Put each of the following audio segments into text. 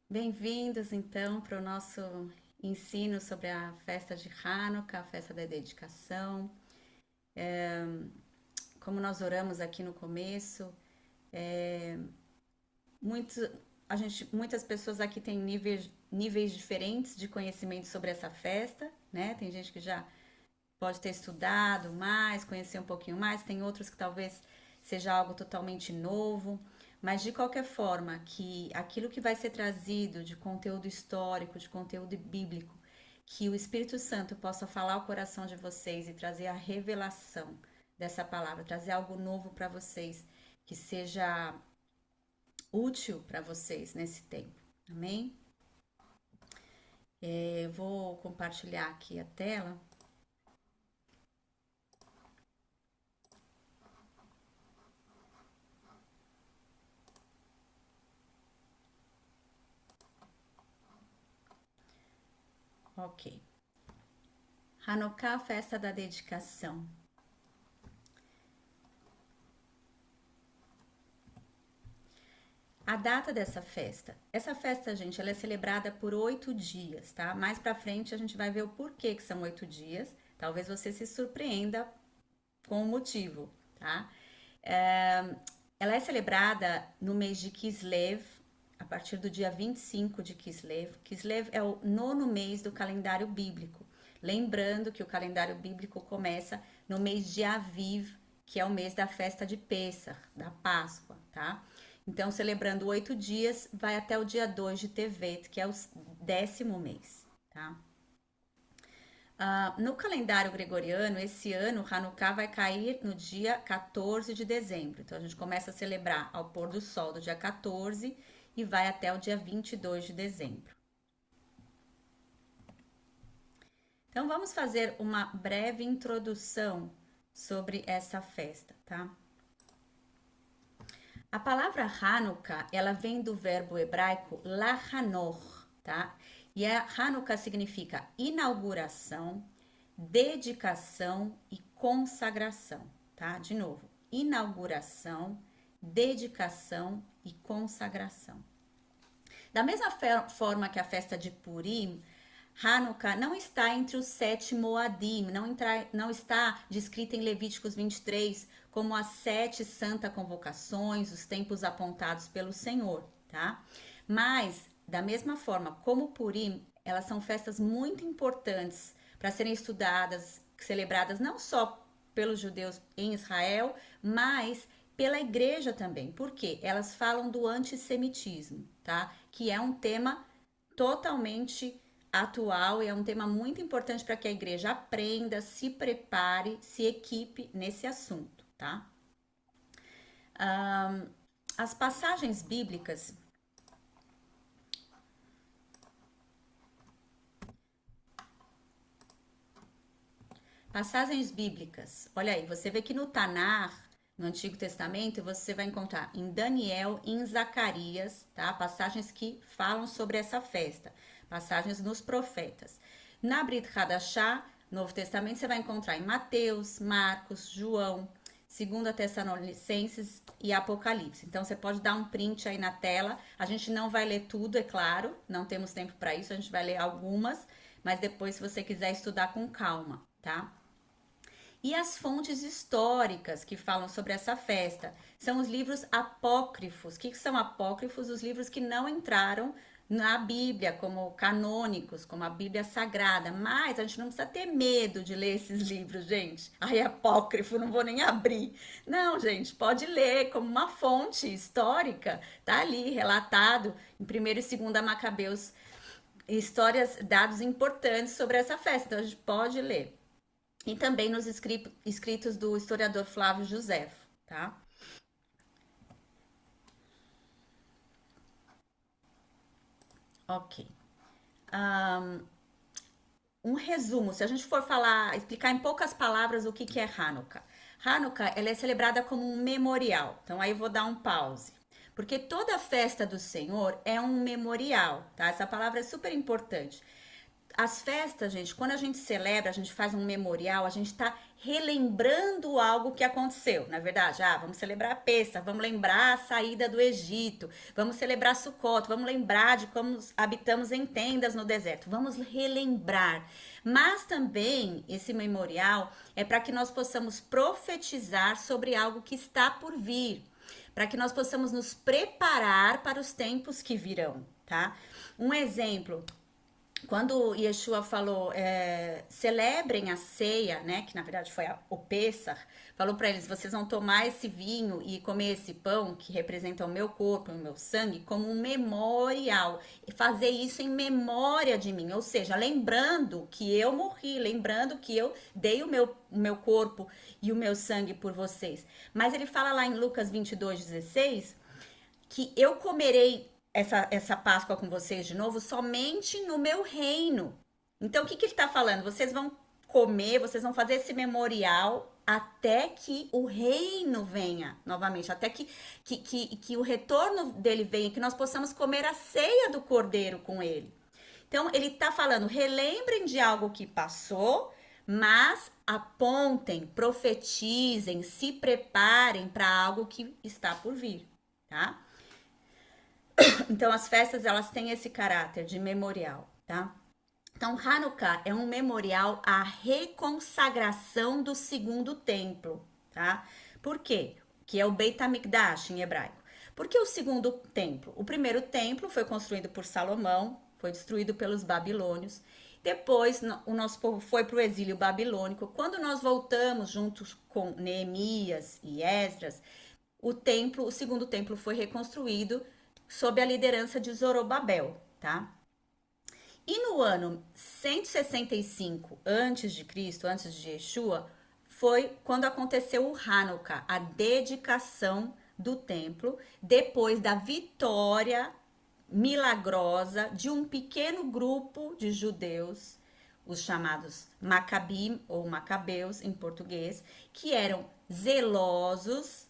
Bem-vindos então para o nosso ensino sobre a festa de Hanukkah, a festa da dedicação. Como nós oramos aqui no começo, muitos, muitas pessoas aqui têm níveis diferentes de conhecimento sobre essa festa, né? Tem gente que já pode ter estudado mais, conhecer um pouquinho mais, tem outros que talvez seja algo totalmente novo, mas de qualquer forma, que aquilo que vai ser trazido de conteúdo histórico, de conteúdo bíblico, que o Espírito Santo possa falar ao coração de vocês e trazer a revelação dessa palavra, trazer algo novo para vocês, que seja útil para vocês nesse tempo. Amém? Eu vou compartilhar aqui a tela. Ok. Hanukkah, festa da dedicação. A data dessa festa. Essa festa, gente, ela é celebrada por 8 dias, tá? Mais pra frente a gente vai ver o porquê que são 8 dias. Talvez você se surpreenda com o motivo, tá? Ela é celebrada no mês de Kislev, a partir do dia 25 de Kislev. Kislev é o nono mês do calendário bíblico. Lembrando que o calendário bíblico começa no mês de Aviv, que é o mês da festa de Pêssar, da Páscoa, tá? Então, celebrando 8 dias, vai até o dia 2 de Tevet, que é o 10º mês, tá? No calendário gregoriano, esse ano, Hanukkah vai cair no dia 14 de dezembro. Então, a gente começa a celebrar ao pôr do sol do dia 14 e vai até o dia 22 de dezembro. Então, vamos fazer uma breve introdução sobre essa festa, tá? A palavra Hanukkah, ela vem do verbo hebraico lahanor, tá? E a Hanukkah significa inauguração, dedicação e consagração, tá? De novo, inauguração, dedicação e consagração. Da mesma forma que a festa de Purim, Hanukkah não está entre os 7 Moadim, não está descrita em Levíticos 23 como as 7 santas convocações, os tempos apontados pelo Senhor, tá? Mas, da mesma forma como Purim, elas são festas muito importantes para serem estudadas, celebradas não só pelos judeus em Israel, mas pela igreja também, porque elas falam do antissemitismo, tá? Que é um tema totalmente atual e é um tema muito importante para que a igreja aprenda, se prepare, se equipe nesse assunto, tá? As passagens bíblicas, olha aí, você vê que no Tanar, no Antigo Testamento, você vai encontrar em Daniel e em Zacarias, tá? Passagens que falam sobre essa festa, passagens nos profetas. Na Brit Hadashah, Novo Testamento, você vai encontrar em Mateus, Marcos, João, 2 Tessalonicenses e Apocalipse. Então você pode dar um print aí na tela. A gente não vai ler tudo, é claro, não temos tempo para isso, a gente vai ler algumas, mas depois, se você quiser estudar com calma, tá? E as fontes históricas que falam sobre essa festa são os livros apócrifos. O que são apócrifos? Os livros que não entraram na Bíblia como canônicos, como a Bíblia Sagrada. Mas a gente não precisa ter medo de ler esses livros, gente. Ai, apócrifo, não vou nem abrir. Não, gente, pode ler como uma fonte histórica. Tá ali relatado em 1º e 2º Macabeus histórias, dados importantes sobre essa festa. Então a gente pode ler e também nos escritos do historiador Flávio Josefo, tá? Ok. Um resumo, se a gente for falar, explicar em poucas palavras o que é Hanukkah. Hanukkah, ela é celebrada como um memorial. Então aí eu vou dar um pause. Porque toda festa do Senhor é um memorial, tá? Essa palavra é super importante. as festas, gente, quando a gente celebra, a gente faz um memorial, a gente está relembrando algo que aconteceu, na verdade. Vamos celebrar a Pêssah, vamos lembrar a saída do Egito, vamos celebrar Sukkot, vamos lembrar de como habitamos em tendas no deserto, vamos relembrar. Mas também esse memorial é para que nós possamos profetizar sobre algo que está por vir, para que nós possamos nos preparar para os tempos que virão, tá? Um exemplo, quando Yeshua falou, celebrem a ceia, né, que na verdade foi o Pêssar, falou para eles, vocês vão tomar esse vinho e comer esse pão, que representa o meu corpo e o meu sangue, como um memorial, e fazer isso em memória de mim, ou seja, lembrando que eu morri, lembrando que eu dei o meu corpo e o meu sangue por vocês. Mas ele fala lá em Lucas 22:16, que eu comerei essa Páscoa com vocês de novo somente no meu reino. Então, o que ele está falando? Vocês vão comer, vocês vão fazer esse memorial até que o reino venha novamente, até que o retorno dele venha, que nós possamos comer a ceia do Cordeiro com ele. Então, ele está falando, relembrem de algo que passou, mas apontem, profetizem, se preparem para algo que está por vir, tá? Então, as festas, elas têm esse caráter de memorial, tá? Então, Hanukkah é um memorial à reconsagração do segundo templo, tá? Por quê? Que é o Beit HaMikdash em hebraico. Porque o segundo templo, o primeiro templo foi construído por Salomão, foi destruído pelos babilônios. Depois, o nosso povo foi para o exílio babilônico. Quando nós voltamos juntos com Neemias e Esdras, o segundo templo foi reconstruído sob a liderança de Zorobabel, tá? E no ano 165 a.C., antes de Yeshua, foi quando aconteceu o Hanukkah, a dedicação do templo, depois da vitória milagrosa de um pequeno grupo de judeus, os chamados Macabim ou Macabeus em português, que eram zelosos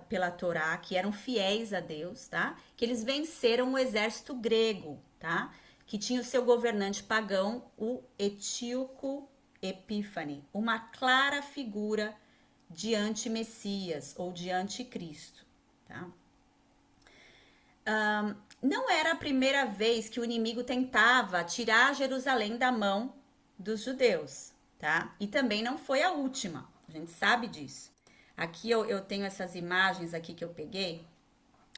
pela Torá, que eram fiéis a Deus, tá? Que eles venceram o exército grego, tá? Que tinha o seu governante pagão, o Etíoco Epífane, uma clara figura de anti-messias ou de anticristo, tá? Não era a primeira vez que o inimigo tentava tirar Jerusalém da mão dos judeus, tá? E também não foi a última, a gente sabe disso. Aqui eu tenho essas imagens aqui que eu peguei.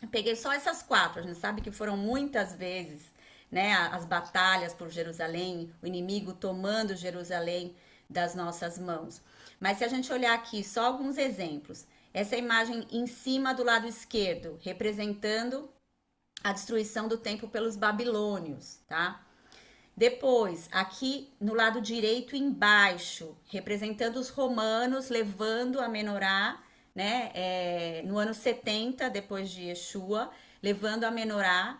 Eu peguei só essas 4. A gente sabe que foram muitas vezes, né, as batalhas por Jerusalém, o inimigo tomando Jerusalém das nossas mãos. Mas se a gente olhar aqui só alguns exemplos, essa imagem em cima do lado esquerdo, representando a destruição do templo pelos babilônios, tá? Depois, aqui no lado direito embaixo, representando os romanos levando a menorá, né, no ano 70 depois de Yeshua, levando a menorá.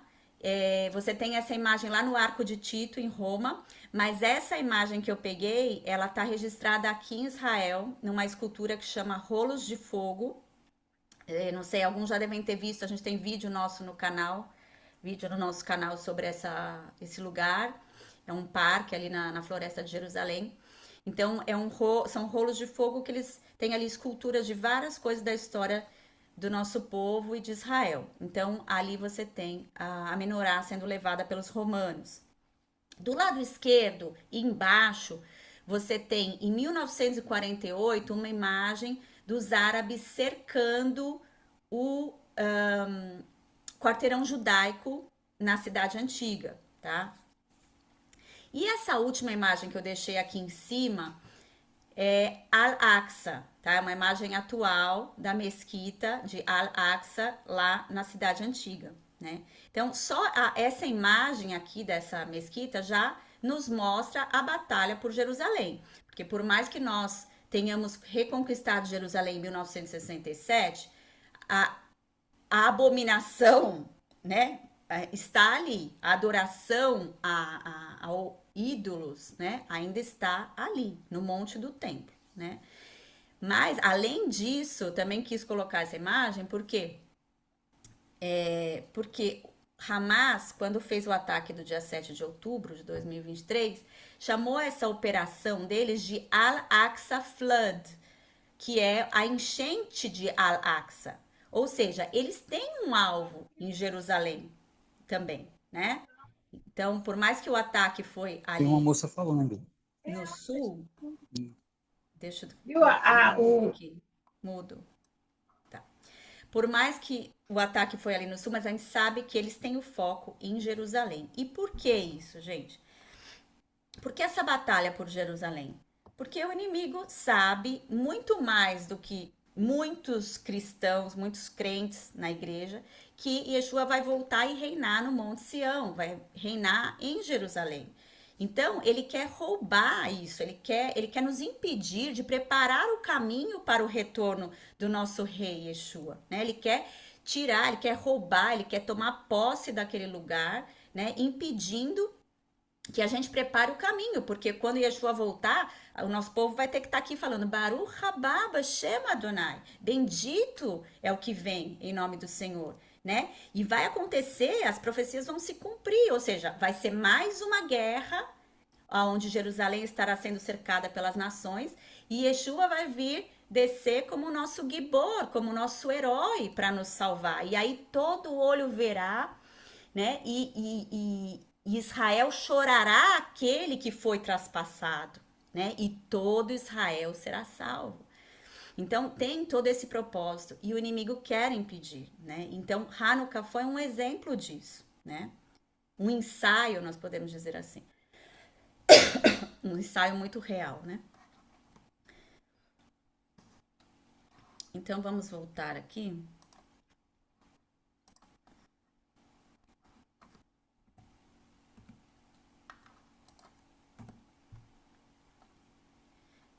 Você tem essa imagem lá no Arco de Tito, em Roma, mas essa imagem que eu peguei, ela tá registrada aqui em Israel, numa escultura que chama Rolos de Fogo. Não sei, alguns já devem ter visto, a gente tem vídeo nosso no canal, sobre esse lugar. É um parque ali na floresta de Jerusalém. Então, são rolos de fogo que eles têm ali esculturas de várias coisas da história do nosso povo e de Israel. Então, ali você tem a menorá sendo levada pelos romanos. Do lado esquerdo, embaixo, você tem, em 1948, uma imagem dos árabes cercando o quarteirão judaico na cidade antiga, tá? E essa última imagem que eu deixei aqui em cima é Al-Aqsa, tá? É uma imagem atual da mesquita de Al-Aqsa lá na cidade antiga, né? Então, só essa imagem aqui dessa mesquita já nos mostra a batalha por Jerusalém. Porque por mais que nós tenhamos reconquistado Jerusalém em 1967, a abominação, né, está ali. A adoração ao ídolos, né, ainda está ali, no Monte do Templo, né? Mas, além disso, também quis colocar essa imagem, porque Hamas, quando fez o ataque do dia 7 de outubro de 2023, chamou essa operação deles de Al-Aqsa Flood, que é a enchente de Al-Aqsa. Ou seja, eles têm um alvo em Jerusalém também, né? Então, por mais que o ataque foi Tem uma ali moça falando. no sul, deixa eu Viu? colocar no mudo aqui, mudo, tá? Por mais que o ataque foi ali no sul, mas a gente sabe que eles têm o foco em Jerusalém. E por que isso, gente? Por que essa batalha por Jerusalém? Porque o inimigo sabe muito mais do que muitos cristãos, muitos crentes na igreja, que Yeshua vai voltar e reinar no Monte Sião, vai reinar em Jerusalém. Então, ele quer roubar isso, ele quer nos impedir de preparar o caminho para o retorno do nosso rei Yeshua, né? Ele quer tirar, ele quer roubar, ele quer tomar posse daquele lugar, né? Impedindo que a gente prepare o caminho, porque quando Yeshua voltar, o nosso povo vai ter que estar aqui falando Baruch Rabá Bashem Adonai. Bendito é o que vem em nome do Senhor, né? E vai acontecer, as profecias vão se cumprir, ou seja, vai ser mais uma guerra onde Jerusalém estará sendo cercada pelas nações e Yeshua vai vir descer como o nosso Gibor, como o nosso herói para nos salvar. E aí todo olho verá, né? E Israel chorará aquele que foi traspassado, né? E todo Israel será salvo. Então tem todo esse propósito e o inimigo quer impedir, né? Então Hanukkah foi um exemplo disso, né? Um ensaio, nós podemos dizer assim, um ensaio muito real, né? Então vamos voltar aqui.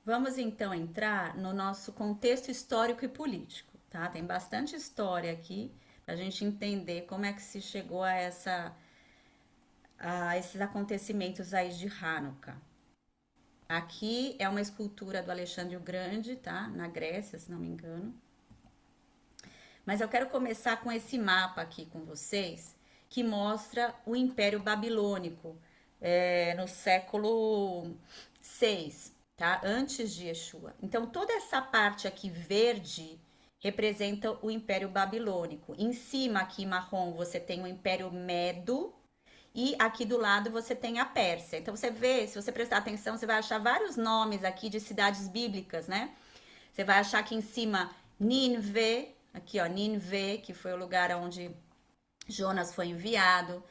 Vamos então entrar no nosso contexto histórico e político, tá? Tem bastante história aqui para a gente entender como é que se chegou a esses acontecimentos aí de Hanukkah. Aqui é uma escultura do Alexandre o Grande, tá? Na Grécia, se não me engano. Mas eu quero começar com esse mapa aqui com vocês, que mostra o Império Babilônico no século 6, tá? Antes de Yeshua. Então, toda essa parte aqui verde representa o Império Babilônico. Em cima, aqui marrom, você tem o Império Medo. E aqui do lado você tem a Pérsia. Então você vê, se você prestar atenção, você vai achar vários nomes aqui de cidades bíblicas, né? Você vai achar aqui em cima Nínive, aqui ó, Nínive, que foi o lugar onde Jonas foi enviado.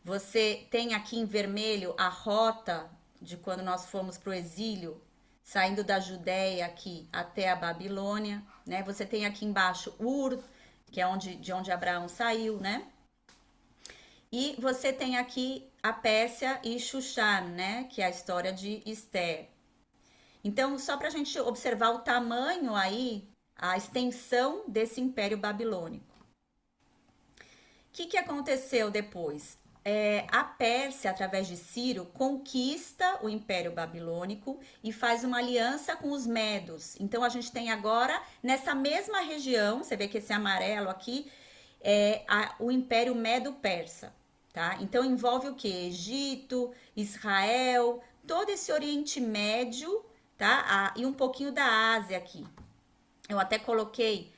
Você tem aqui em vermelho a rota de quando nós fomos para o exílio, saindo da Judéia aqui até a Babilônia, né? Você tem aqui embaixo Ur, que é de onde Abraão saiu, né? E você tem aqui a Pérsia e Shushan, né? Que é a história de Esther. Então, só para a gente observar o tamanho aí, a extensão desse Império Babilônico. O que aconteceu depois? A Pérsia, através de Ciro, conquista o Império Babilônico e faz uma aliança com os Medos. Então, a gente tem agora, nessa mesma região, você vê que esse amarelo aqui, o Império Medo-Persa. Tá? Então, envolve o que? Egito, Israel, todo esse Oriente Médio, tá? E um pouquinho da Ásia aqui. Eu até coloquei,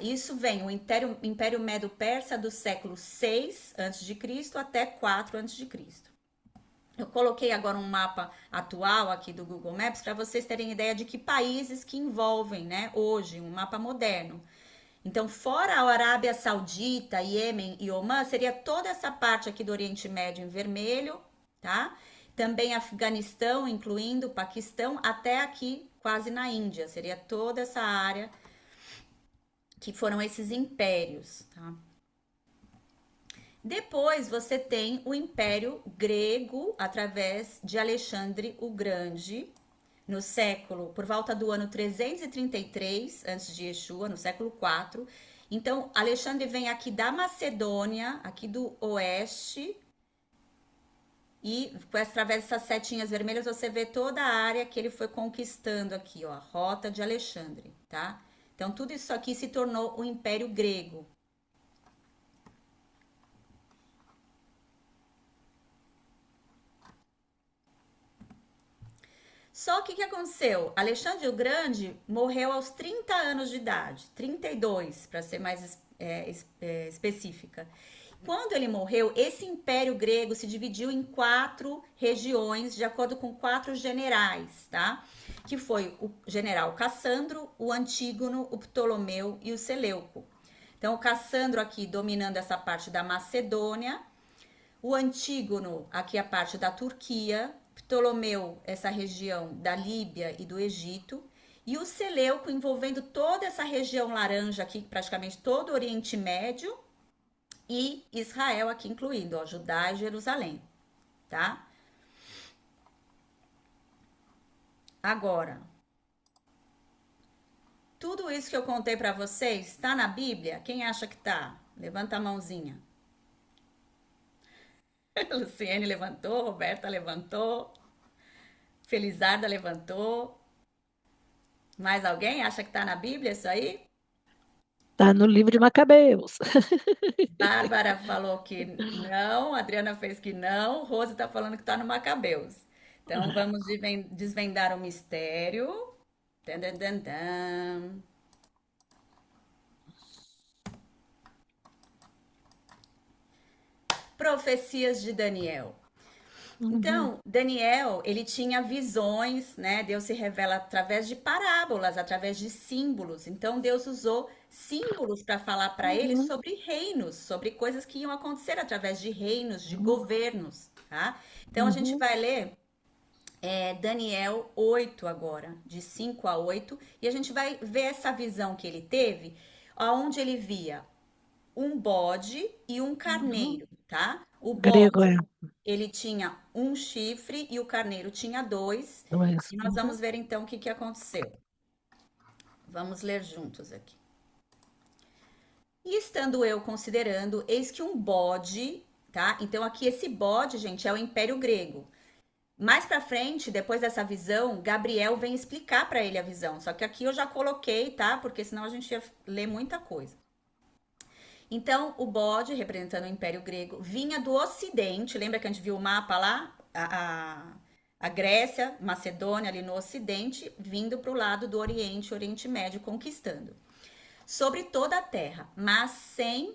isso vem o Império Medo-Persa do século 6 a.C. até 4 a.C. Eu coloquei agora um mapa atual aqui do Google Maps para vocês terem ideia de que países que envolvem, né, hoje, um mapa moderno. Então, fora a Arábia Saudita, Iêmen e Omã, seria toda essa parte aqui do Oriente Médio em vermelho, tá? Também Afeganistão, incluindo o Paquistão, até aqui quase na Índia. Seria toda essa área que foram esses impérios, tá? Depois você tem o Império Grego através de Alexandre o Grande, no século, por volta do ano 333 antes de Yeshua, no século 4. Então, Alexandre vem aqui da Macedônia, aqui do oeste, e através dessas setinhas vermelhas você vê toda a área que ele foi conquistando aqui, ó, a rota de Alexandre, tá? Então, tudo isso aqui se tornou o Império Grego. Só que o que aconteceu? Alexandre o Grande morreu aos 30 anos de idade, 32, para ser mais específica. Quando ele morreu, esse império grego se dividiu em 4 regiões, de acordo com 4 generais, tá? Que foi o general Cassandro, o Antígono, o Ptolomeu e o Seleuco. Então, o Cassandro aqui dominando essa parte da Macedônia, o Antígono aqui a parte da Turquia, Ptolomeu essa região da Líbia e do Egito, e o Seleuco envolvendo toda essa região laranja aqui, praticamente todo o Oriente Médio, e Israel aqui incluindo, ó, Judá e Jerusalém, tá? Agora, tudo isso que eu contei para vocês está na Bíblia? Quem acha que tá? Levanta a mãozinha. Luciene levantou, Roberta levantou, Felizarda levantou. Mais alguém acha que tá na Bíblia isso aí? Tá no livro de Macabeus. Bárbara falou que não, Adriana fez que não, Rose tá falando que tá no Macabeus. Então vamos desvendar o mistério. Tan, tan, tan, tan. Profecias de Daniel. Uhum, Então, Daniel, ele tinha visões, né? Deus se revela através de parábolas, através de símbolos. Então, Deus usou símbolos para falar para ele uhum, sobre reinos, sobre coisas que iam acontecer através de reinos, de uhum, governos, tá? Então, a gente uhum. vai ler Daniel 8 agora, de 5 a 8, e a gente vai ver essa visão que ele teve, aonde ele via um bode e um Uhum. carneiro, tá? O Grego bode, é ele tinha um chifre e o carneiro tinha dois. dois. E nós Uhum. vamos ver então o que que aconteceu. Vamos ler juntos aqui. E estando eu considerando, eis que um bode, tá? Então aqui esse bode, gente, é o Império Grego. Mais pra frente, depois dessa visão, Gabriel vem explicar para ele a visão. Só que aqui eu já coloquei, tá? Porque senão a gente ia ler muita coisa. Então, o bode, representando o Império Grego, vinha do Ocidente. Lembra que a gente viu o mapa lá? A Grécia, Macedônia, ali no Ocidente, vindo para o lado do Oriente, Oriente Médio, conquistando. Sobre toda a terra, mas sem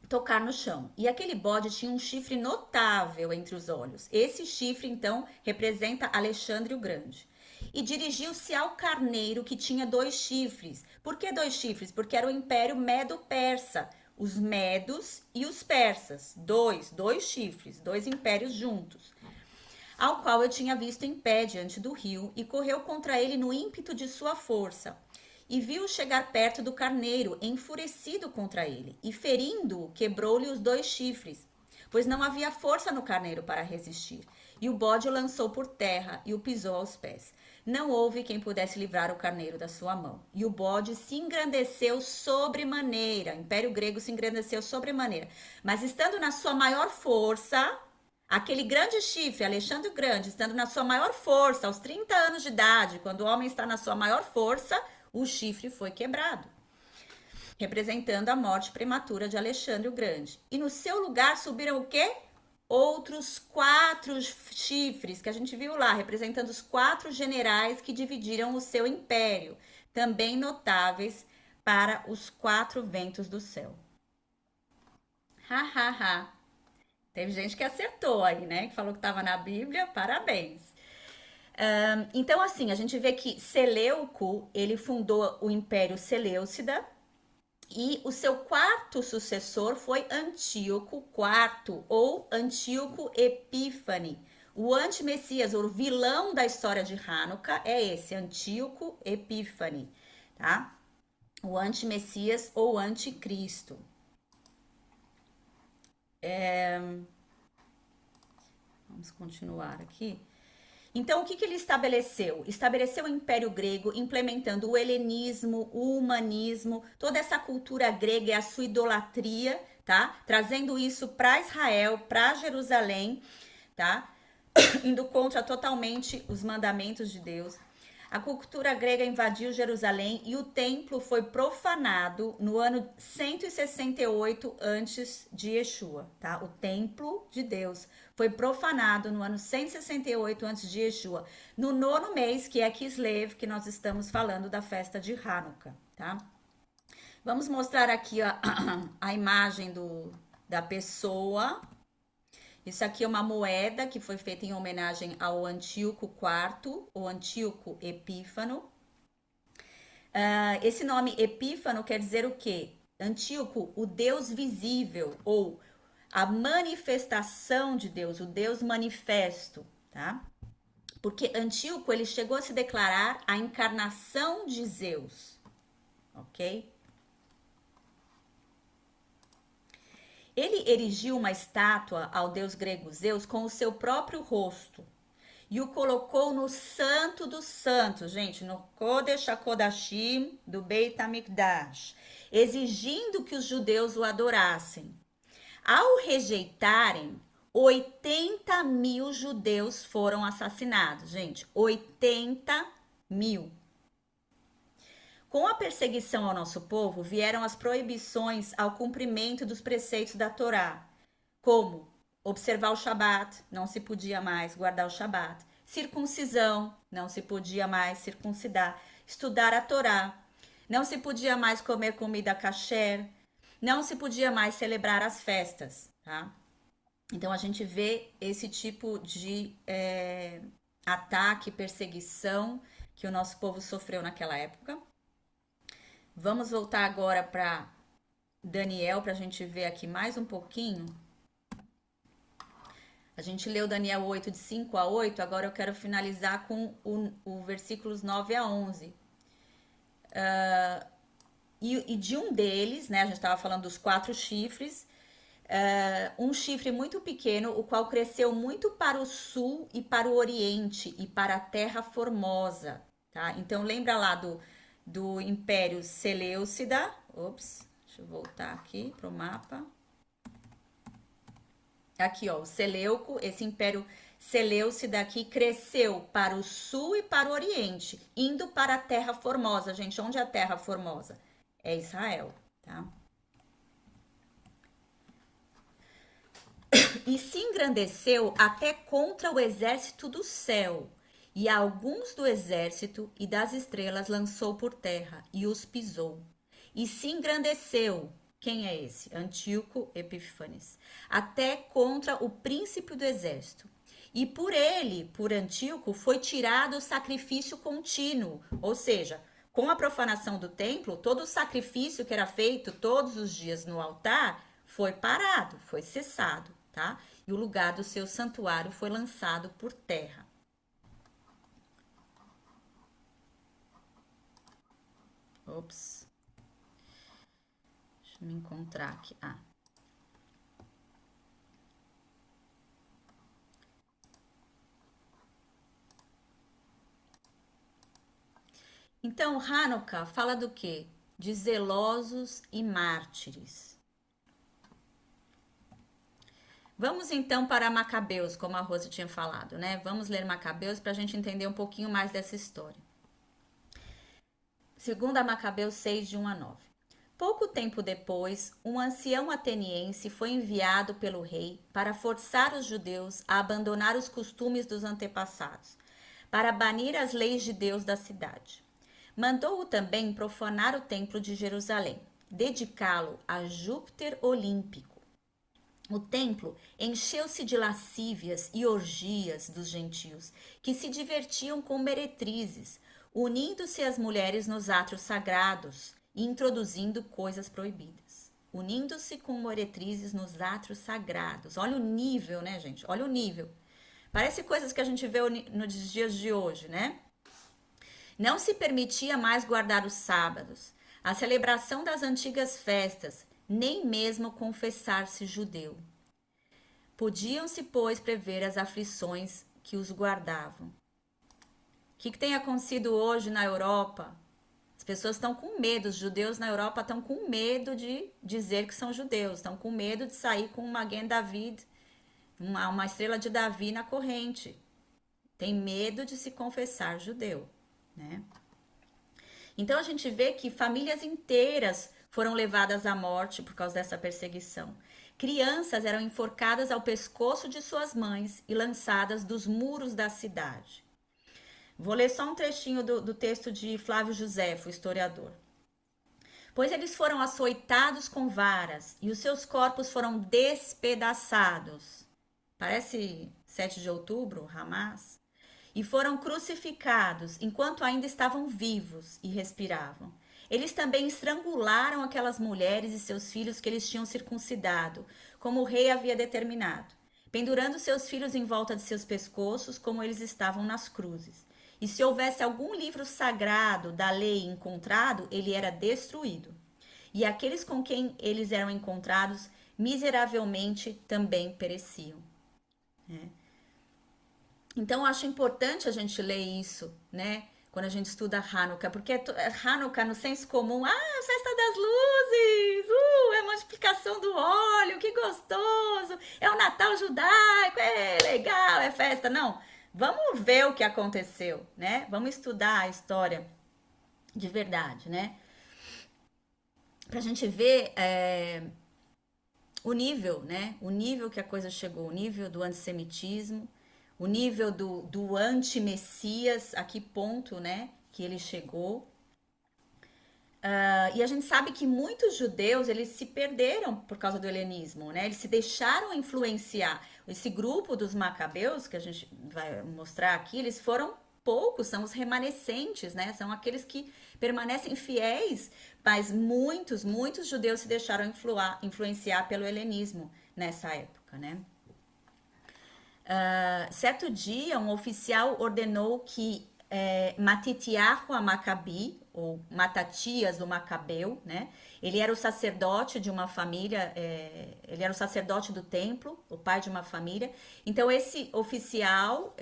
tocar no chão. E aquele bode tinha um chifre notável entre os olhos. Esse chifre, então, representa Alexandre o Grande. E dirigiu-se ao carneiro que tinha 2 chifres. Por que 2 chifres? Porque era o Império Medo-Persa. Os medos e os persas. Dois chifres, 2 impérios juntos. Ao qual eu tinha visto em pé diante do rio, e correu contra ele no ímpeto de sua força. E viu chegar perto do carneiro, enfurecido contra ele, e ferindo-o, quebrou-lhe os 2 chifres, pois não havia força no carneiro para resistir. E o bode o lançou por terra e o pisou aos pés. Não houve quem pudesse livrar o carneiro da sua mão. E o bode se engrandeceu sobremaneira. O Império Grego se engrandeceu sobremaneira. Mas estando na sua maior força, aquele grande chifre, Alexandre o Grande, estando na sua maior força, aos 30 anos de idade, quando o homem está na sua maior força, o chifre foi quebrado, representando a morte prematura de Alexandre o Grande. E no seu lugar subiram o quê? Outros 4 chifres, que a gente viu lá, representando os 4 generais que dividiram o seu império, também notáveis para os 4 ventos do céu. Ha, ha, ha. Teve gente que acertou aí, né? Que falou que estava na Bíblia, parabéns. Então, assim, a gente vê que Seleuco, ele fundou o Império Seleucida, e o seu quarto sucessor foi Antíoco IV, ou Antíoco Epífane. O anti-messias, o vilão da história de Hanukkah, é esse, Antíoco Epífane, tá? O anti-messias ou anticristo. Vamos continuar aqui. Então, o que que ele estabeleceu? Estabeleceu o Império Grego, implementando o helenismo, o humanismo, toda essa cultura grega e a sua idolatria, tá? Trazendo isso para Israel, para Jerusalém, tá? Indo contra totalmente os mandamentos de Deus. A cultura grega invadiu Jerusalém e o templo foi profanado no ano 168 antes de Yeshua, tá? O templo de Deus foi profanado no ano 168 antes de Yeshua, no nono mês, que é Kislev, que nós estamos falando da festa de Hanukkah, tá? Vamos mostrar aqui a imagem da pessoa. Isso aqui é uma moeda que foi feita em homenagem ao Antíoco IV, ou Antíoco Epífano. Esse nome Epífano quer dizer o quê? Antíoco, o Deus visível, ou a manifestação de Deus, o Deus manifesto, tá? Porque Antíoco, ele chegou a se declarar a encarnação de Zeus, ok? Ele erigiu uma estátua ao deus grego Zeus com o seu próprio rosto e o colocou no Santo dos Santos, gente, no Kodesh HaKodashim do Beit HaMikdash, exigindo que os judeus o adorassem. Ao rejeitarem, 80 mil judeus foram assassinados, gente, 80 mil. Com a perseguição ao nosso povo, vieram as proibições ao cumprimento dos preceitos da Torá, como observar o Shabat, não se podia mais guardar o Shabat, circuncisão, não se podia mais circuncidar, estudar a Torá, não se podia mais comer comida kasher, não se podia mais celebrar as festas, tá? Então a gente vê esse tipo de ataque, perseguição que o nosso povo sofreu naquela época. Vamos voltar agora para Daniel, para a gente ver aqui mais um pouquinho. A gente leu Daniel 8, de 5 a 8, agora eu quero finalizar com o versículos 9 a 11. E de um deles, né, a gente estava falando dos 4 chifres, um chifre muito pequeno, o qual cresceu muito para o sul e para o oriente e para a terra formosa, tá? Então lembra lá do Império Seleucida. Ops, deixa eu voltar aqui pro mapa. Aqui, ó, o Seleuco, esse Império Seleucida aqui cresceu para o sul e para o oriente, indo para a Terra Formosa. Gente, onde é a Terra Formosa? É Israel, tá? E se engrandeceu até contra o exército do céu, e alguns do exército e das estrelas lançou por terra e os pisou. E se engrandeceu, quem é esse? Antíoco Epífanes, até contra o príncipe do exército. E por ele, por Antíoco, foi tirado o sacrifício contínuo, ou seja, com a profanação do templo, todo o sacrifício que era feito todos os dias no altar foi parado, foi cessado, tá? E o lugar do seu santuário foi lançado por terra. Ops. Deixa eu me encontrar aqui. Então, Hanukkah fala do quê? De zelosos e mártires. Vamos então para Macabeus, como a Rose tinha falado, né? Vamos ler Macabeus para a gente entender um pouquinho mais dessa história. Segunda Macabeus 6, de 1 a 9. Pouco tempo depois, um ancião ateniense foi enviado pelo rei para forçar os judeus a abandonar os costumes dos antepassados, para banir as leis de Deus da cidade. Mandou-o também profanar o templo de Jerusalém, dedicá-lo a Júpiter Olímpico. O templo encheu-se de lascívias e orgias dos gentios, que se divertiam com meretrizes, unindo-se as mulheres nos átrios sagrados e introduzindo coisas proibidas. Unindo-se com meretrizes nos átrios sagrados. Olha o nível, né, gente? Olha o nível. Parece coisas que a gente vê nos dias de hoje, né? Não se permitia mais guardar os sábados, a celebração das antigas festas, nem mesmo confessar-se judeu. Podiam-se, pois, prever as aflições que os guardavam. O que tem acontecido hoje na Europa? As pessoas estão com medo, os judeus na Europa estão com medo de dizer que são judeus, estão com medo de sair com uma Magen David, uma estrela de Davi na corrente. Tem medo de se confessar judeu, né? Então a gente vê que famílias inteiras foram levadas à morte por causa dessa perseguição. Crianças eram enforcadas ao pescoço de suas mães e lançadas dos muros da cidade. Vou ler só um trechinho do texto de Flávio Josefo, historiador. Pois eles foram açoitados com varas e os seus corpos foram despedaçados. Parece 7 de outubro, Hamas. E foram crucificados enquanto ainda estavam vivos e respiravam. Eles também estrangularam aquelas mulheres e seus filhos que eles tinham circuncidado, como o rei havia determinado, pendurando seus filhos em volta de seus pescoços, como eles estavam nas cruzes. E se houvesse algum livro sagrado da lei encontrado, ele era destruído. E aqueles com quem eles eram encontrados, miseravelmente também pereciam. Né? Então, eu acho importante a gente ler isso, né? Quando a gente estuda Hanukkah, porque Hanukkah, no senso comum, a festa das luzes, é a multiplicação do óleo, que gostoso, é o Natal judaico, é legal, é festa. Não, vamos ver o que aconteceu, né? Vamos estudar a história de verdade, né? Pra gente ver o nível, né? O nível que a coisa chegou, o nível do antissemitismo, o nível do anti-messias, a que ponto, né, que ele chegou. E a gente sabe que muitos judeus, eles se perderam por causa do helenismo, né? Eles se deixaram influenciar. Esse grupo dos macabeus, que a gente vai mostrar aqui, eles foram poucos, são os remanescentes, né? São aqueles que permanecem fiéis, mas muitos judeus se deixaram influenciar pelo helenismo nessa época, né? Certo dia, um oficial ordenou que Matitiahu a Macabi, ou Matatias o Macabeu, né? Ele era o sacerdote de uma família, ele era o sacerdote do templo, o pai de uma família. Então, esse oficial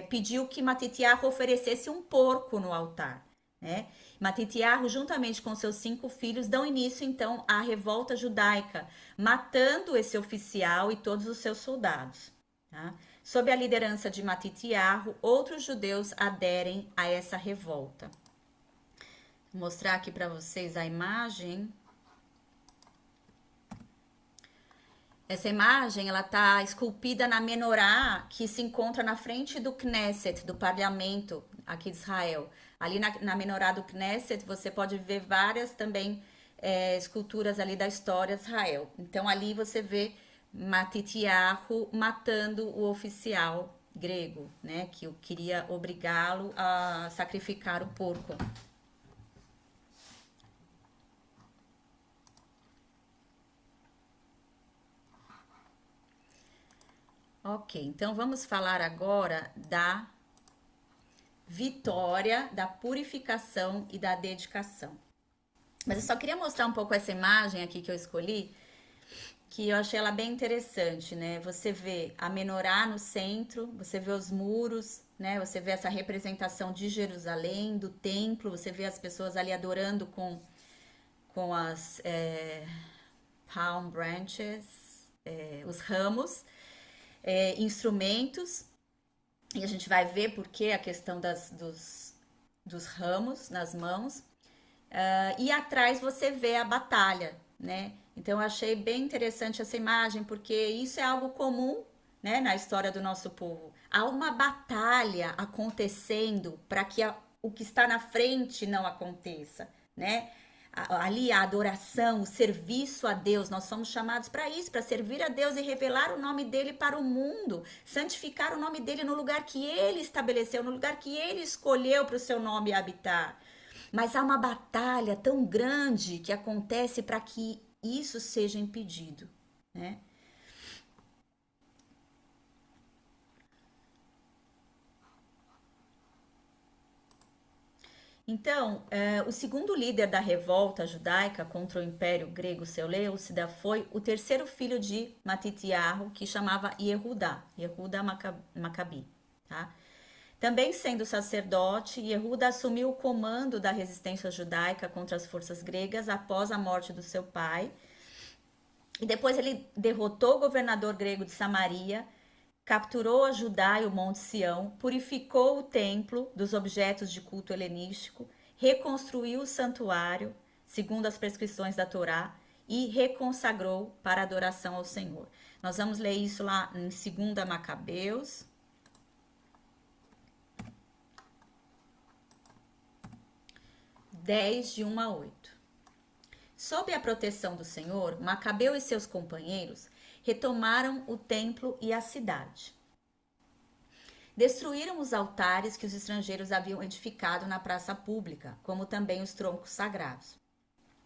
pediu que Matitiahu oferecesse um porco no altar, né? Matitiahu, juntamente com seus 5 filhos, dão início, então, à revolta judaica, matando esse oficial e todos os seus soldados, tá? Sob a liderança de Matitiahu, outros judeus aderem a essa revolta. Vou mostrar aqui para vocês a imagem. Essa imagem, ela tá esculpida na menorá que se encontra na frente do Knesset, do parlamento aqui de Israel. Ali na menorá do Knesset, você pode ver várias também esculturas ali da história de Israel. Então, ali você vê Matitiahu matando o oficial grego, né, que queria obrigá-lo a sacrificar o porco. Ok, então vamos falar agora da vitória, da purificação e da dedicação. Mas eu só queria mostrar um pouco essa imagem aqui que eu escolhi, que eu achei ela bem interessante, né? Você vê a menorá no centro, você vê os muros, né? Você vê essa representação de Jerusalém, do templo, você vê as pessoas ali adorando com as palm branches, os ramos, instrumentos, e a gente vai ver por que a questão dos ramos nas mãos. E atrás você vê a batalha, né? Então eu achei bem interessante essa imagem, porque isso é algo comum, né, na história do nosso povo. Há uma batalha acontecendo para que o que está na frente não aconteça, né? Ali a adoração, o serviço a Deus, nós somos chamados para isso, para servir a Deus e revelar o nome dele para o mundo, santificar o nome dele no lugar que ele estabeleceu, no lugar que ele escolheu para o seu nome habitar. Mas há uma batalha tão grande que acontece para que isso seja impedido, né? Então, o segundo líder da revolta judaica contra o Império Grego Seleucida foi o terceiro filho de Matitiahu, que chamava Yehuda Maccabi, tá? Também sendo sacerdote, Yehuda assumiu o comando da resistência judaica contra as forças gregas após a morte do seu pai. E depois ele derrotou o governador grego de Samaria capturou a Judá e o Monte Sião, purificou o templo dos objetos de culto helenístico, reconstruiu o santuário, segundo as prescrições da Torá, e reconsagrou para adoração ao Senhor. Nós vamos ler isso lá em 2 Macabeus. De 1 a 8. Sob a proteção do Senhor, Macabeu e seus companheiros retomaram o templo e a cidade. Destruíram os altares que os estrangeiros haviam edificado na praça pública, como também os troncos sagrados.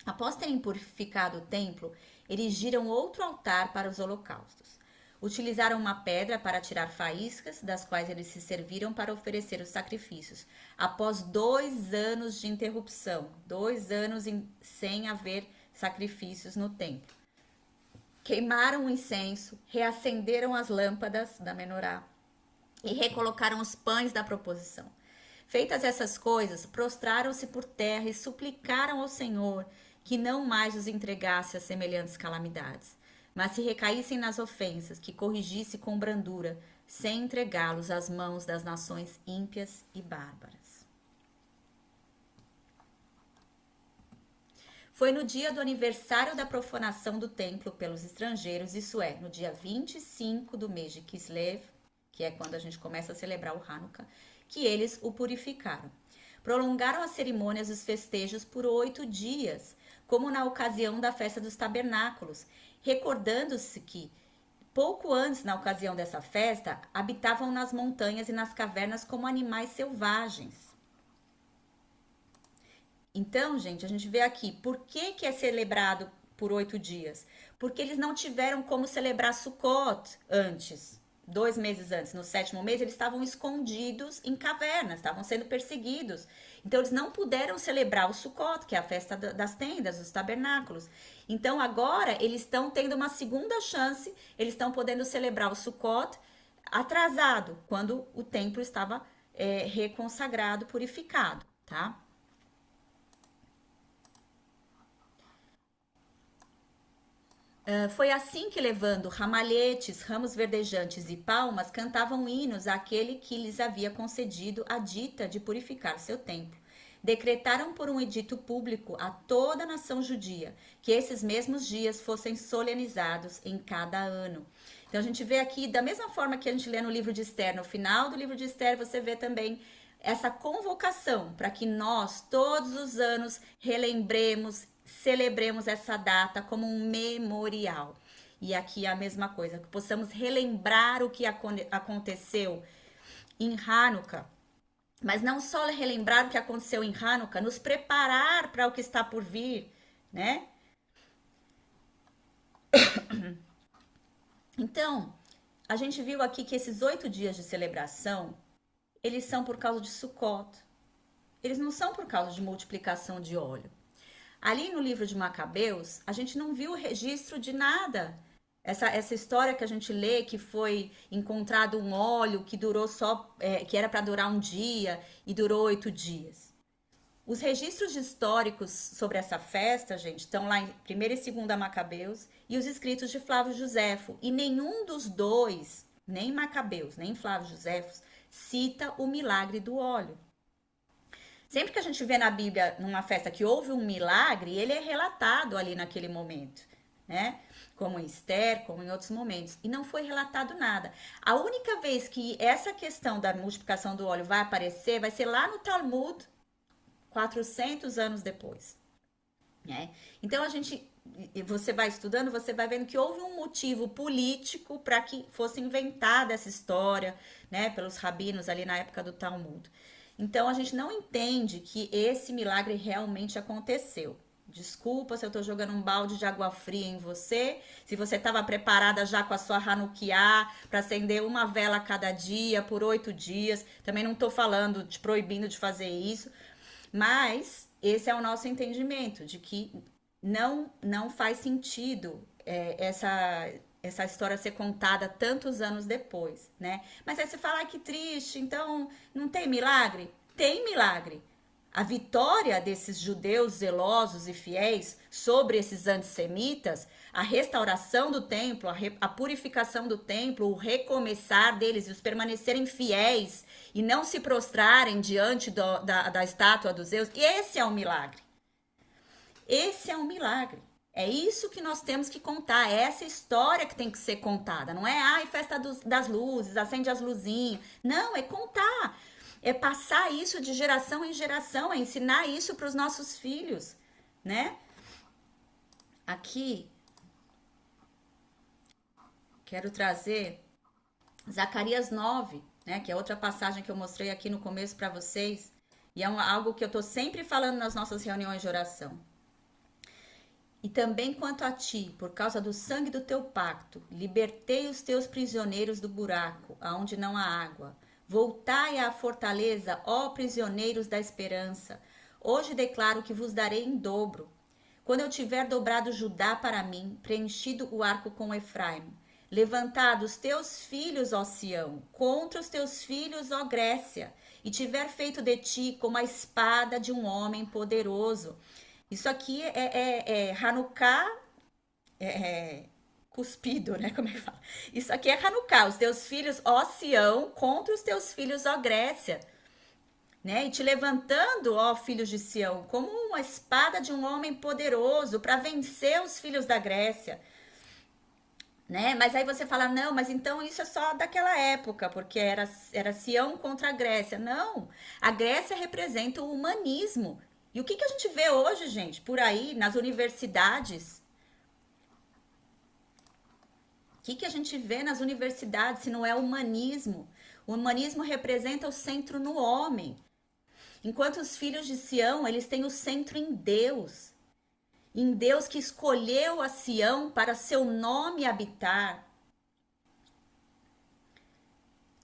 Após terem purificado o templo, erigiram outro altar para os holocaustos. Utilizaram uma pedra para tirar faíscas, das quais eles se serviram para oferecer os sacrifícios. Após 2 anos de interrupção, 2 anos sem haver sacrifícios no templo. Queimaram o incenso, reacenderam as lâmpadas da menorá e recolocaram os pães da proposição. Feitas essas coisas, prostraram-se por terra e suplicaram ao Senhor que não mais os entregasse a semelhantes calamidades, mas se recaíssem nas ofensas, que corrigisse com brandura, sem entregá-los às mãos das nações ímpias e bárbaras. Foi no dia do aniversário da profanação do templo pelos estrangeiros, isso é, no dia 25 do mês de Kislev, que é quando a gente começa a celebrar o Hanukkah, que eles o purificaram. Prolongaram as cerimônias e os festejos por 8 dias, como na ocasião da festa dos tabernáculos, recordando-se que, pouco antes, na ocasião dessa festa, habitavam nas montanhas e nas cavernas como animais selvagens. Então, gente, a gente vê aqui, por que é celebrado por 8 dias? Porque eles não tiveram como celebrar Sukkot antes. 2 meses antes, no 7º mês, eles estavam escondidos em cavernas, estavam sendo perseguidos. Então, eles não puderam celebrar o Sukkot, que é a festa das tendas, dos tabernáculos. Então, agora, eles estão tendo uma segunda chance, eles estão podendo celebrar o Sukkot atrasado, quando o templo estava reconsagrado, purificado, tá? Foi assim que, levando ramalhetes, ramos verdejantes e palmas, cantavam hinos àquele que lhes havia concedido a dita de purificar seu templo. Decretaram por um edito público a toda a nação judia que esses mesmos dias fossem solenizados em cada ano. Então a gente vê aqui, da mesma forma que a gente lê no livro de Esther, no final do livro de Esther, você vê também essa convocação para que nós, todos os anos, relembremos, celebremos essa data como um memorial. E aqui é a mesma coisa, que possamos relembrar o que aconteceu em Hanukkah, mas não só relembrar o que aconteceu em Hanukkah, nos preparar para o que está por vir, né? Então, a gente viu aqui que esses 8 dias de celebração, eles são por causa de Sukkot. Eles não são por causa de multiplicação de óleo. Ali no livro de Macabeus, a gente não viu o registro de nada. Essa história que a gente lê, que foi encontrado um óleo que durou que era para durar um dia e durou 8 dias. Os registros históricos sobre essa festa, gente, estão lá em 1ª e 2ª Macabeus e os escritos de Flávio Josefo. E nenhum dos dois, nem Macabeus, nem Flávio Josefo, cita o milagre do óleo. Sempre que a gente vê na Bíblia, numa festa que houve um milagre, ele é relatado ali naquele momento, né? Como em Esther, como em outros momentos. E não foi relatado nada. A única vez que essa questão da multiplicação do óleo vai aparecer, vai ser lá no Talmud, 400 anos depois, né? Então você vai estudando, você vai vendo que houve um motivo político para que fosse inventada essa história, né? Pelos rabinos ali na época do Talmud. Então, a gente não entende que esse milagre realmente aconteceu. Desculpa se eu tô jogando um balde de água fria em você, se você estava preparada já com a sua Hanukkah para acender uma vela a cada dia por 8 dias. Também não tô falando, te proibindo de fazer isso, mas esse é o nosso entendimento, de que não faz sentido essa história ser contada tantos anos depois, né? Mas aí você fala, que triste, então não tem milagre? Tem milagre, A vitória desses judeus zelosos e fiéis sobre esses antissemitas, a restauração do templo, a purificação do templo, o recomeçar deles e os permanecerem fiéis e não se prostrarem diante da estátua dos Zeus, e esse é um milagre. Esse é um milagre. É isso que nós temos que contar, é essa história que tem que ser contada. Não é, ai, festa das luzes, acende as luzinhas. Não, é contar. É passar isso de geração em geração, é ensinar isso para os nossos filhos, né? Aqui, quero trazer Zacarias 9, né? Que é outra passagem que eu mostrei aqui no começo para vocês. E é algo que eu estou sempre falando nas nossas reuniões de oração. E também quanto a ti, por causa do sangue do teu pacto, libertei os teus prisioneiros do buraco, aonde não há água. Voltai à fortaleza, ó prisioneiros da esperança. Hoje declaro que vos darei em dobro. Quando eu tiver dobrado Judá para mim, preenchido o arco com Efraim, levantado os teus filhos, ó Sião, contra os teus filhos, ó Grécia, e tiver feito de ti como a espada de um homem poderoso. Isso aqui é Hanukkah cuspido, né? Como é que fala? Isso aqui é Hanukkah, os teus filhos, ó Sião, contra os teus filhos, ó Grécia. Né? E te levantando, ó filhos de Sião, como uma espada de um homem poderoso para vencer os filhos da Grécia. Né? Mas aí você fala, não, mas então isso é só daquela época, porque era Sião contra a Grécia. Não, a Grécia representa o humanismo. E o que a gente vê hoje, gente, por aí, nas universidades? O que a gente vê nas universidades se não é humanismo? O humanismo representa o centro no homem. Enquanto os filhos de Sião, eles têm o centro em Deus. Em Deus que escolheu a Sião para seu nome habitar.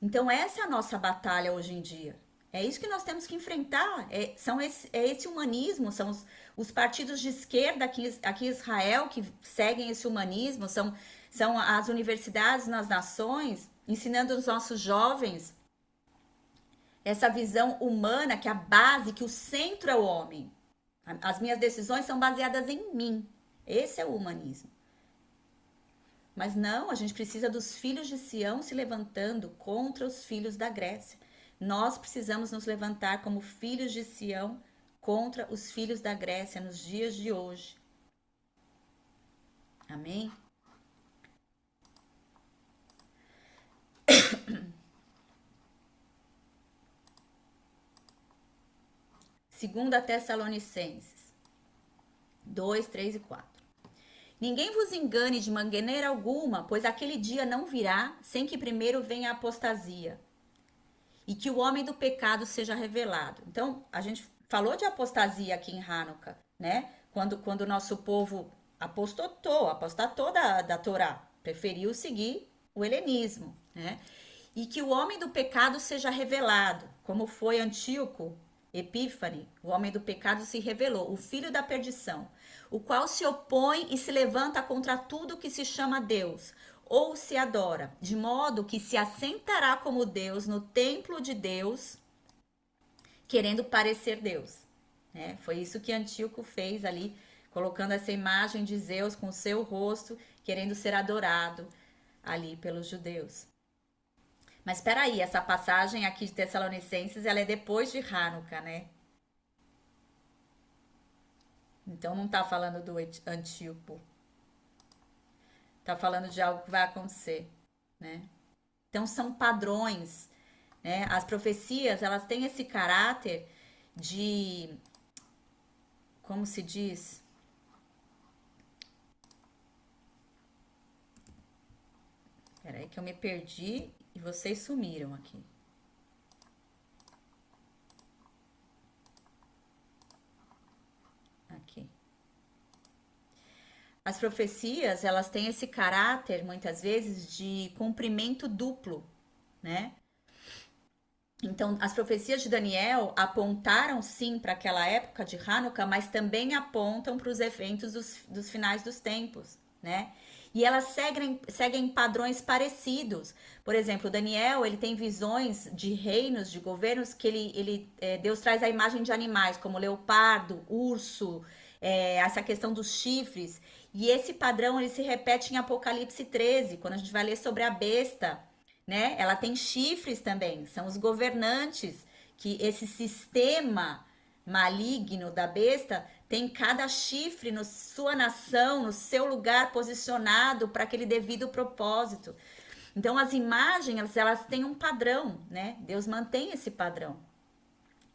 Então essa é a nossa batalha hoje em dia. É isso que nós temos que enfrentar. É esse humanismo, são os partidos de esquerda aqui em Israel que seguem esse humanismo, são as universidades nas nações, ensinando os nossos jovens essa visão humana, que a base, que o centro é o homem. As minhas decisões são baseadas em mim. Esse é o humanismo. Mas não, a gente precisa dos filhos de Sião se levantando contra os filhos da Grécia. Nós precisamos nos levantar como filhos de Sião contra os filhos da Grécia nos dias de hoje. Amém? Segunda Tessalonicenses 2, 3 e 4. Ninguém vos engane de maneira alguma, pois aquele dia não virá sem que primeiro venha a apostasia e que o homem do pecado seja revelado. Então, a gente falou de apostasia aqui em Hanukkah, né? Quando o nosso povo apostatou da Torá, preferiu seguir o helenismo, né? E que o homem do pecado seja revelado, como foi Antíoco Epífane, o homem do pecado se revelou, o filho da perdição, o qual se opõe e se levanta contra tudo que se chama Deus, ou se adora, de modo que se assentará como Deus no templo de Deus, querendo parecer Deus. Né? Foi isso que Antíoco fez ali, colocando essa imagem de Zeus com o seu rosto, querendo ser adorado ali pelos judeus. Mas espera aí, essa passagem aqui de Tessalonicenses, ela é depois de Hanukkah, né? Então não tá falando do Antíoco. Tá falando de algo que vai acontecer, né? Então são padrões, né? As profecias, elas têm esse caráter de, como se diz? Espera aí que eu me perdi e vocês sumiram aqui. Aqui. As profecias, elas têm esse caráter, muitas vezes, de cumprimento duplo, né? Então, as profecias de Daniel apontaram, sim, para aquela época de Hanukkah, mas também apontam para os eventos dos finais dos tempos, né? E elas seguem padrões parecidos. Por exemplo, Daniel, ele tem visões de reinos, de governos, que Deus traz a imagem de animais, como leopardo, urso, essa questão dos chifres. E esse padrão, ele se repete em Apocalipse 13, quando a gente vai ler sobre a besta, né? Ela tem chifres também, são os governantes, que esse sistema maligno da besta tem cada chifre na sua nação, no seu lugar posicionado para aquele devido propósito. Então as imagens, elas têm um padrão, né? Deus mantém esse padrão.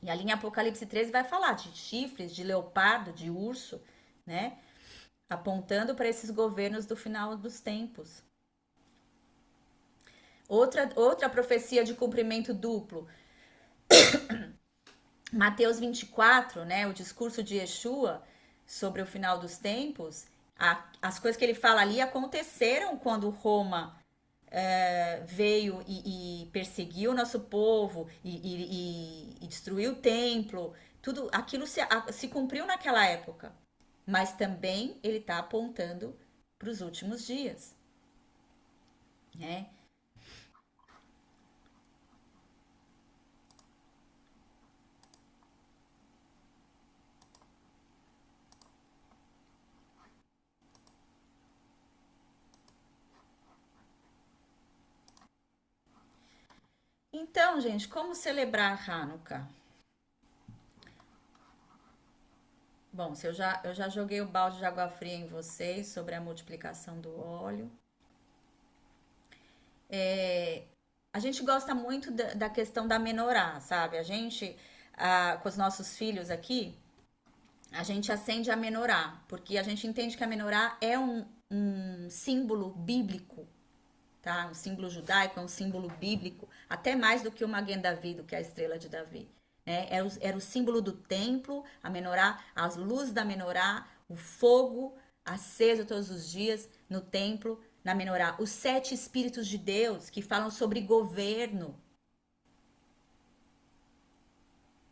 E ali em Apocalipse 13 vai falar de chifres, de leopardo, de urso, né? Apontando para esses governos do final dos tempos. Outra profecia de cumprimento duplo. Mateus 24, né, o discurso de Yeshua sobre o final dos tempos, as coisas que ele fala ali aconteceram quando Roma veio e perseguiu o nosso povo e destruiu o templo. Tudo aquilo se cumpriu naquela época, mas também ele está apontando para os últimos dias, né? Então, gente, como celebrar Hanukkah? Bom, se eu já joguei o balde de água fria em vocês sobre a multiplicação do óleo. A gente gosta muito da questão da menorá, sabe? Com os nossos filhos aqui, a gente acende a menorá, porque a gente entende que a menorá é um símbolo bíblico, tá? Um símbolo judaico, é um símbolo bíblico, até mais do que o Maguen Davi, do que a estrela de Davi. Né? Era o símbolo do templo, a menorá, as luzes da menorá, o fogo aceso todos os dias no templo, na menorá. Os 7 Espíritos de Deus que falam sobre governo,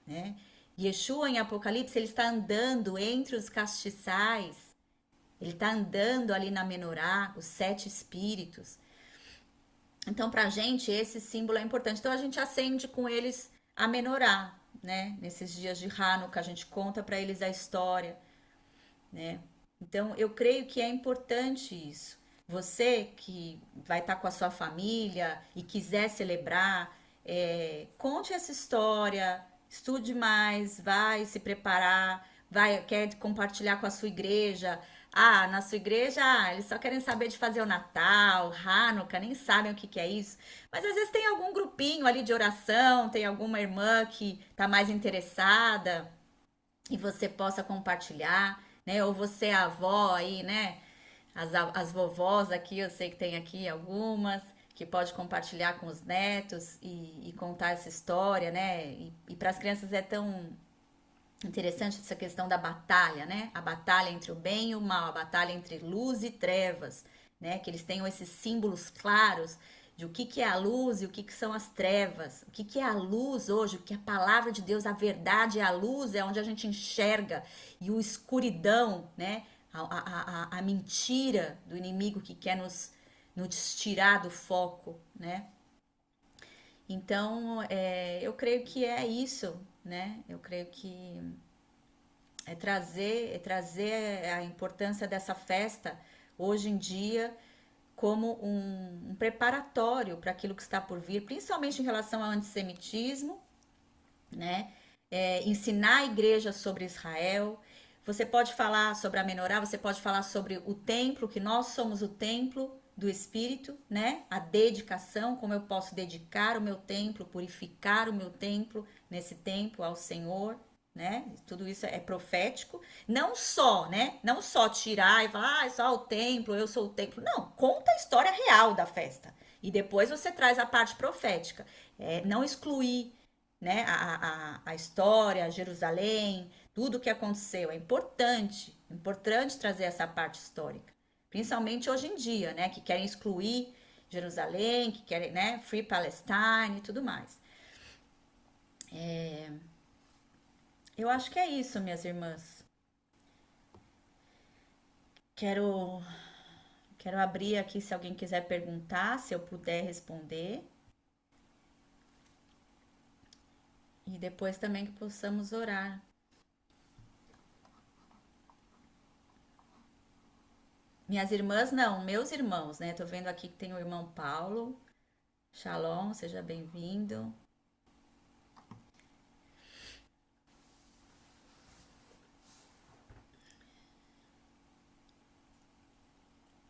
né? Yeshua em Apocalipse, ele está andando entre os castiçais, ele está andando ali na menorá, os 7 Espíritos. Então, para a gente, esse símbolo é importante. Então, a gente acende com eles a menorá, né? Nesses dias de Hanukkah, a gente conta para eles a história, né? Então, eu creio que é importante isso. Você que vai estar com a sua família e quiser celebrar, conte essa história, estude mais, vai se preparar, quer compartilhar com a sua igreja. Ah, na sua igreja, eles só querem saber de fazer o Natal, Hanukkah, nem sabem o que que é isso. Mas às vezes tem algum grupinho ali de oração, tem alguma irmã que está mais interessada e você possa compartilhar, né? Ou você é avó aí, né? As vovós aqui, eu sei que tem aqui algumas que pode compartilhar com os netos e contar essa história, né? E para as crianças é tão interessante essa questão da batalha, né? A batalha entre o bem e o mal, a batalha entre luz e trevas, né? Que eles tenham esses símbolos claros de o que é a luz e o que são as trevas. O que é a luz hoje, o que é a palavra de Deus, a verdade é a luz, é onde a gente enxerga, e o escuridão, né? A mentira do inimigo que quer nos tirar do foco, né? Então, eu creio que é isso, né? Eu creio que é trazer a importância dessa festa hoje em dia como um preparatório para aquilo que está por vir, principalmente em relação ao antissemitismo, né? Ensinar a igreja sobre Israel. Você pode falar sobre a menorá, você pode falar sobre o templo, que nós somos o templo do Espírito, né? A dedicação, como eu posso dedicar o meu templo, purificar o meu templo nesse templo ao Senhor, né? Tudo isso é profético. Não só, né? Não só tirar e falar, é só o templo, eu sou o templo. Não, conta a história real da festa. E depois você traz a parte profética. Não excluir, né, a história, Jerusalém, tudo o que aconteceu. É importante trazer essa parte histórica. Principalmente hoje em dia, né, que querem excluir Jerusalém, que querem, né, Free Palestine e tudo mais. Eu acho que é isso, minhas irmãs. Quero Quero abrir aqui se alguém quiser perguntar, se eu puder responder. E depois também que possamos orar. Minhas irmãs não, meus irmãos, né? Tô vendo aqui que tem o irmão Paulo. Shalom, seja bem-vindo.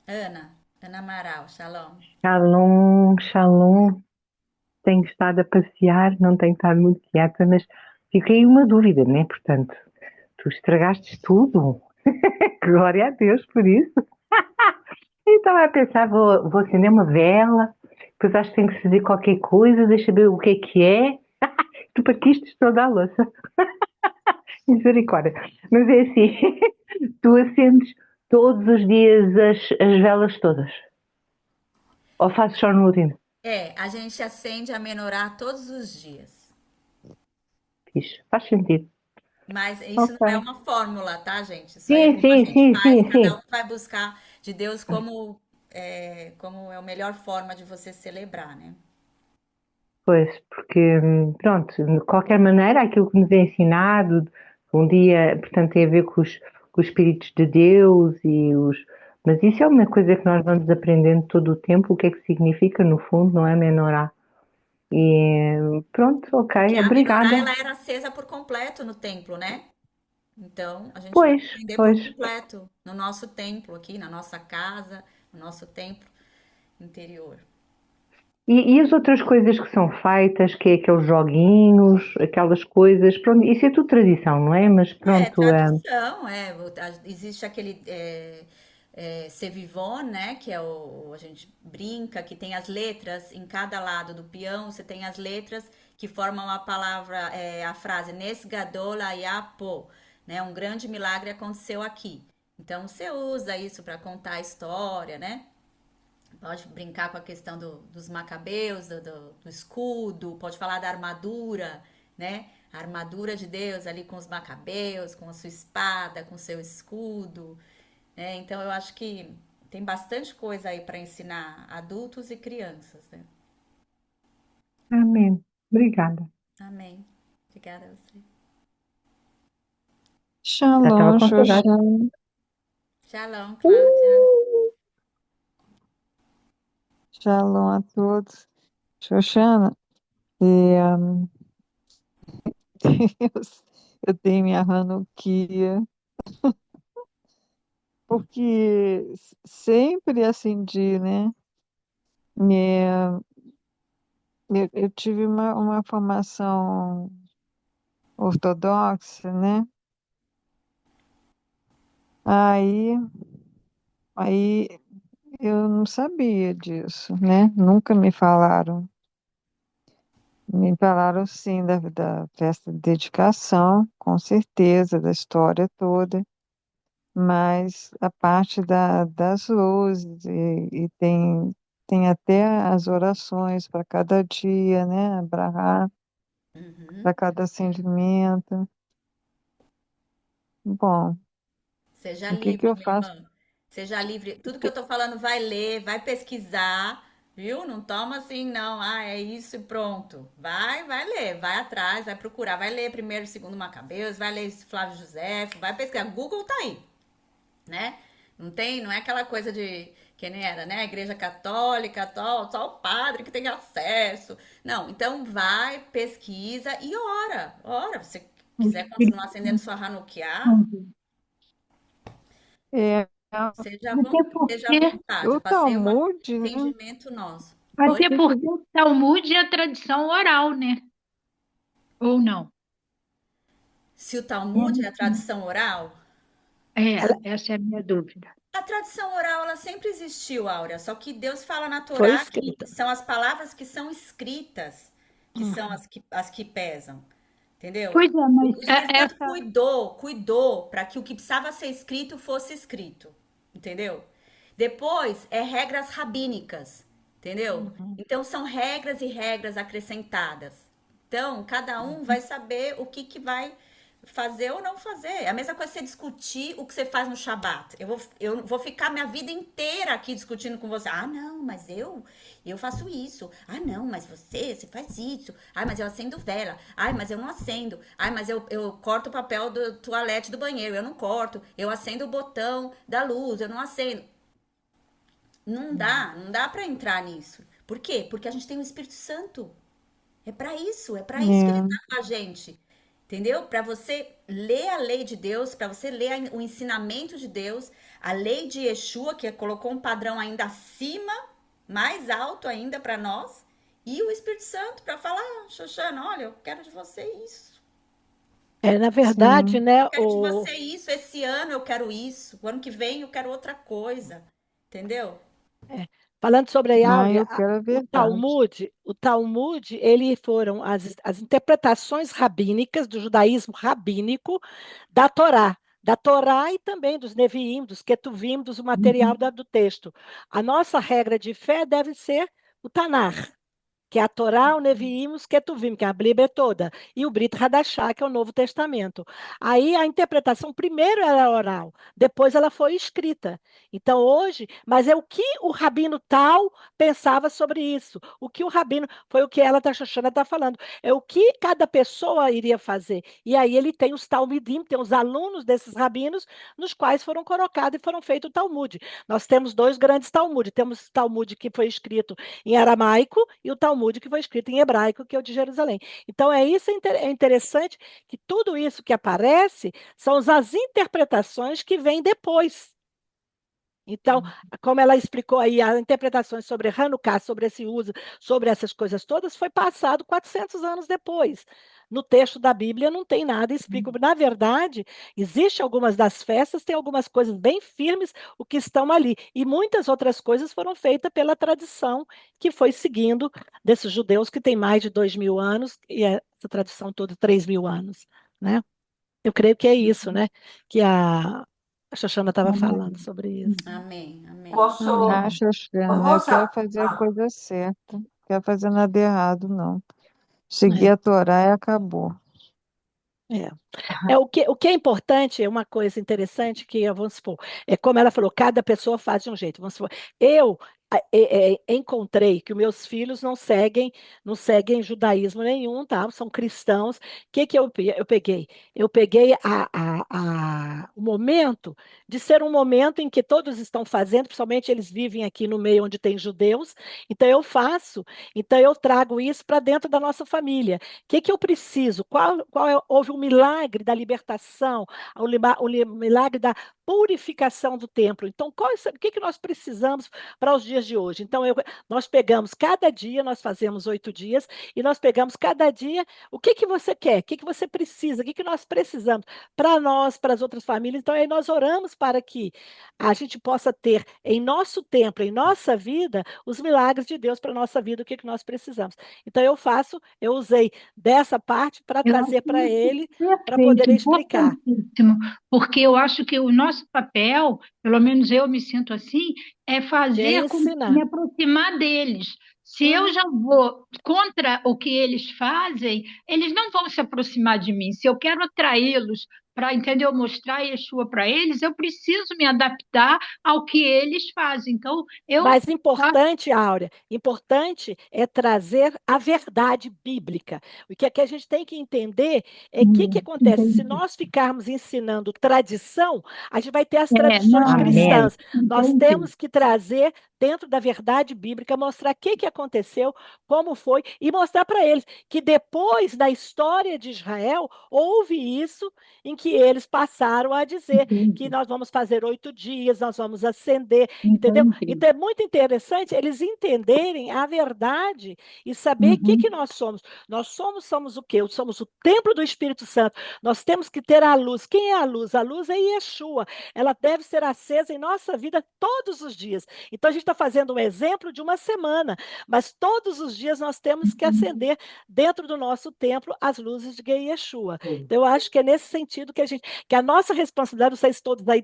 Ana Amaral, shalom. Shalom, shalom. Tenho estado a passear, não tenho estado muito quieta, mas fiquei uma dúvida, né? Portanto, tu estragaste tudo. Glória a Deus por isso. Eu estava a pensar, vou acender uma vela, depois acho que tenho que fazer qualquer coisa, deixa eu ver o que é. Tu partiste toda a louça. Misericórdia. Mas é assim, tu acendes todos os dias as velas todas? Ou fazes só no último? É, a gente acende a menorá todos os dias. Fixe. Faz sentido. Mas isso não é Ok. uma fórmula, tá, gente? Isso aí é Sim, como a sim, gente sim, faz, sim, cada um sim. vai buscar de Deus como é a melhor forma de você celebrar, né? Pois, porque, pronto, de qualquer maneira, aquilo que nos é ensinado, um dia, portanto, tem a ver com os Espíritos de Deus e os. Mas isso é uma coisa que nós vamos aprendendo todo o tempo, o que é que significa, no fundo, não é, menorá? E pronto, Porque ok, a menorá obrigada. ela era acesa por completo no templo, né? Então, a gente vai Pois, acender por pois. completo no nosso templo aqui, na nossa casa, no nosso templo interior. E as outras coisas que são feitas, que é aqueles joguinhos, aquelas coisas, pronto, isso é tudo tradição, não é? Mas É, pronto, tradição, existe aquele Sevivon, né, que é a gente brinca, que tem as letras em cada lado do peão, você tem as letras que formam a palavra, a frase Nes Gadol Ayapo, né, um grande milagre aconteceu aqui. Então você usa isso para contar a história, né? Pode brincar com a questão dos macabeus, do escudo, pode falar da armadura, né? A armadura de Deus ali com os macabeus, com a sua espada, com o seu escudo, né? Então eu acho que tem bastante coisa aí para ensinar adultos e crianças, né? amém. Obrigada. Amém. Obrigada a você. Já estava Shalom, com saudades. Xoxana. Shalom, Cláudia. Shalom a todos. Xoxana, e, eu, eu tenho minha Hanukkah, porque sempre acendi, né? É, eu tive uma formação ortodoxa, né? Aí, aí eu não sabia disso, né? Nunca me falaram. Me falaram sim da festa de dedicação, com certeza, da história toda, mas a parte das luzes e tem até as orações para cada dia, né? Uhum. Para cada acendimento. Bom, Seja o que que livre, eu minha faço? irmã. Seja livre. Tudo que eu tô falando, vai ler, vai pesquisar, viu? Não toma assim, não. Ah, é isso e pronto. Vai ler, vai atrás, vai procurar, vai ler primeiro, segundo Macabeus, vai ler Flávio José, vai pesquisar. Google tá aí, né? Não é aquela coisa de que nem era, né? Igreja católica, só o padre que tem acesso. Não, então vai, pesquisa e ora. Se você quiser continuar acendendo sua Hanukkah, É, Até Esteja à porque, vontade. o Eu passei um Talmud, né? entendimento nosso. Oi? até porque o Talmud é a tradição oral, né? Ou não? Se o Talmud é a tradição oral, Essa é a minha dúvida. a tradição oral ela sempre existiu, Áurea. Só que Deus fala na Foi Torá que escrita. são as palavras que são escritas que são Uhum. as que pesam. Entendeu? Pois é, mas O Espírito Santo essa. cuidou para que o que precisava ser escrito fosse escrito. Entendeu? Depois é regras rabínicas. Entendeu? Uhum. Então são regras e regras acrescentadas. Então, cada um vai saber o que vai fazer ou não fazer. É a mesma coisa você discutir o que você faz no Shabat. Eu vou ficar minha vida inteira aqui discutindo com você. Ah, não, mas eu faço isso. Ah, não, mas você faz isso. Ah, mas eu acendo vela. Ah, mas eu não acendo. Ah, mas eu corto o papel do toalete do banheiro. Eu não corto. Eu acendo o botão da luz. Eu não acendo. Não dá para entrar nisso. Por quê? Porque a gente tem o Espírito Santo. É para isso que ele É, tá com a gente. Entendeu? Para você ler a lei de Deus, para você ler o ensinamento de Deus, a lei de Yeshua, que colocou um padrão ainda acima, mais alto ainda para nós, e o Espírito Santo para falar, Xoxana, olha, eu quero de você isso. Na verdade, sim. né, Eu quero de você isso, esse ano eu quero isso, o ano que vem eu quero outra coisa. Entendeu? falando sobre a Ah, Áurea, eu quero a o verdade. Talmud, o Talmud, ele foram as interpretações rabínicas do judaísmo rabínico da Torá e também dos Neviim, dos Ketuvim, do material do texto. A nossa regra de fé deve ser o Tanar, que é a Torá, o Neviim, os Ketuvim, que é a Bíblia toda, e o Brit Hadashah, que é o Novo Testamento. Aí a interpretação primeiro era oral, depois ela foi escrita. Então hoje, mas é o que o rabino tal pensava sobre isso. O que o rabino, foi o que ela, a Shoshana, está falando, é o que cada pessoa iria fazer. E aí ele tem os Talmidim, tem os alunos desses rabinos, nos quais foram colocados e foram feito o Talmud. Nós temos dois grandes Talmud, temos o Talmud que foi escrito em aramaico e o Talmud que foi escrito em hebraico, que é o de Jerusalém. Então é isso é interessante que tudo isso que aparece são as interpretações que vêm depois. Então, como ela explicou aí, as interpretações sobre Hanukkah, sobre esse uso, sobre essas coisas todas, foi passado 400 anos depois. No texto da Bíblia não tem nada explica. Na verdade, existe algumas das festas, tem algumas coisas bem firmes o que estão ali. E muitas outras coisas foram feitas pela tradição que foi seguindo desses judeus que têm mais de 2.000 anos, e essa tradição toda 3.000 anos, né? Eu creio que é isso, né? Que a Xoxana estava falando sobre isso. Amém, amém. Amém. Ah, Xoxana, eu quero fazer a coisa certa. Não quero fazer nada errado, não. Seguir É, a Torá e acabou. é. O que é importante, é uma coisa interessante que, vamos supor, é como ela falou, cada pessoa faz de um jeito. Vamos supor, eu encontrei que os meus filhos não seguem judaísmo nenhum, tá? São cristãos. O que que eu peguei? Eu peguei o momento de ser um momento em que todos estão fazendo, principalmente eles vivem aqui no meio onde tem judeus, então eu trago isso para dentro da nossa família. O que que eu preciso? Houve um milagre da libertação, milagre da purificação do templo. Então, o que que nós precisamos para os dias de hoje? Então, nós pegamos cada dia, nós fazemos 8 dias, e nós pegamos cada dia o que que você quer, o que que você precisa, o que que nós precisamos para nós, para as outras famílias. Então, aí nós oramos para que a gente possa ter em nosso templo, em nossa vida, os milagres de Deus para a nossa vida, o que que nós precisamos. Então, eu usei dessa parte para Eu acho trazer para isso ele, para perfeito, poder explicar. importantíssimo, porque eu acho que o nosso papel, pelo menos eu me sinto assim, é É fazer me ensinar. aproximar deles. Se eu Uhum. já vou contra o que eles fazem, eles não vão se aproximar de mim. Se eu quero atraí-los para, entendeu, mostrar Yeshua para eles, eu preciso me adaptar ao que eles fazem. Então, eu Mas importante, Áurea, importante é trazer a verdade bíblica. O que a gente tem que entender é o que acontece. Se entendi. nós ficarmos ensinando tradição, a gente vai ter as É, tradições não, Amém. cristãs. Nós entendi. temos que trazer dentro da verdade bíblica, mostrar o que aconteceu, como foi, e mostrar para eles que depois da história de Israel, houve isso em que eles passaram a dizer que Entendi. nós vamos fazer 8 dias, nós vamos acender, entendeu? Entendi. Então é muito interessante eles entenderem a verdade e saber o que Uhum. que nós somos. Nós somos o quê? Somos o templo do Espírito Santo. Nós temos que ter a luz. Quem é a luz? A luz é Yeshua. Ela deve ser acesa em nossa vida todos os dias. Então a gente está fazendo um exemplo de uma semana, mas todos os dias nós temos que acender dentro do nosso templo as luzes de Yeshua. Então eu acho que é nesse sentido que a nossa responsabilidade, não sei se todos aí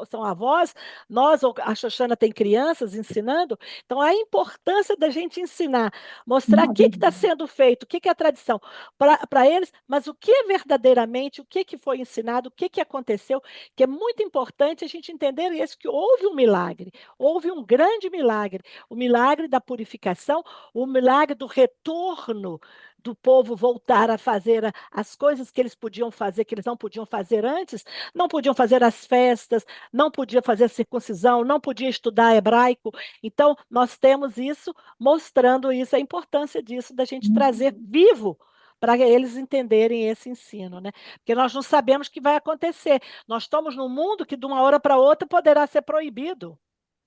são avós, nós, ou a Xoxana tem crianças ensinando, então a importância da gente ensinar, mostrar o que está sendo feito, o que é a tradição para eles, mas o que é verdadeiramente, o que foi ensinado, o que aconteceu, que é muito importante a gente entender isso, que houve um milagre, houve um grande milagre, o milagre da purificação, o milagre do retorno do povo voltar a fazer as coisas que eles podiam fazer, que eles não podiam fazer antes, não podiam fazer as festas, não podia fazer a circuncisão, não podia estudar hebraico. Então, nós temos isso, mostrando isso, a importância disso, da gente trazer vivo para eles entenderem esse ensino, né? Porque nós não sabemos o que vai acontecer. Nós estamos num mundo que de uma hora para outra poderá ser proibido.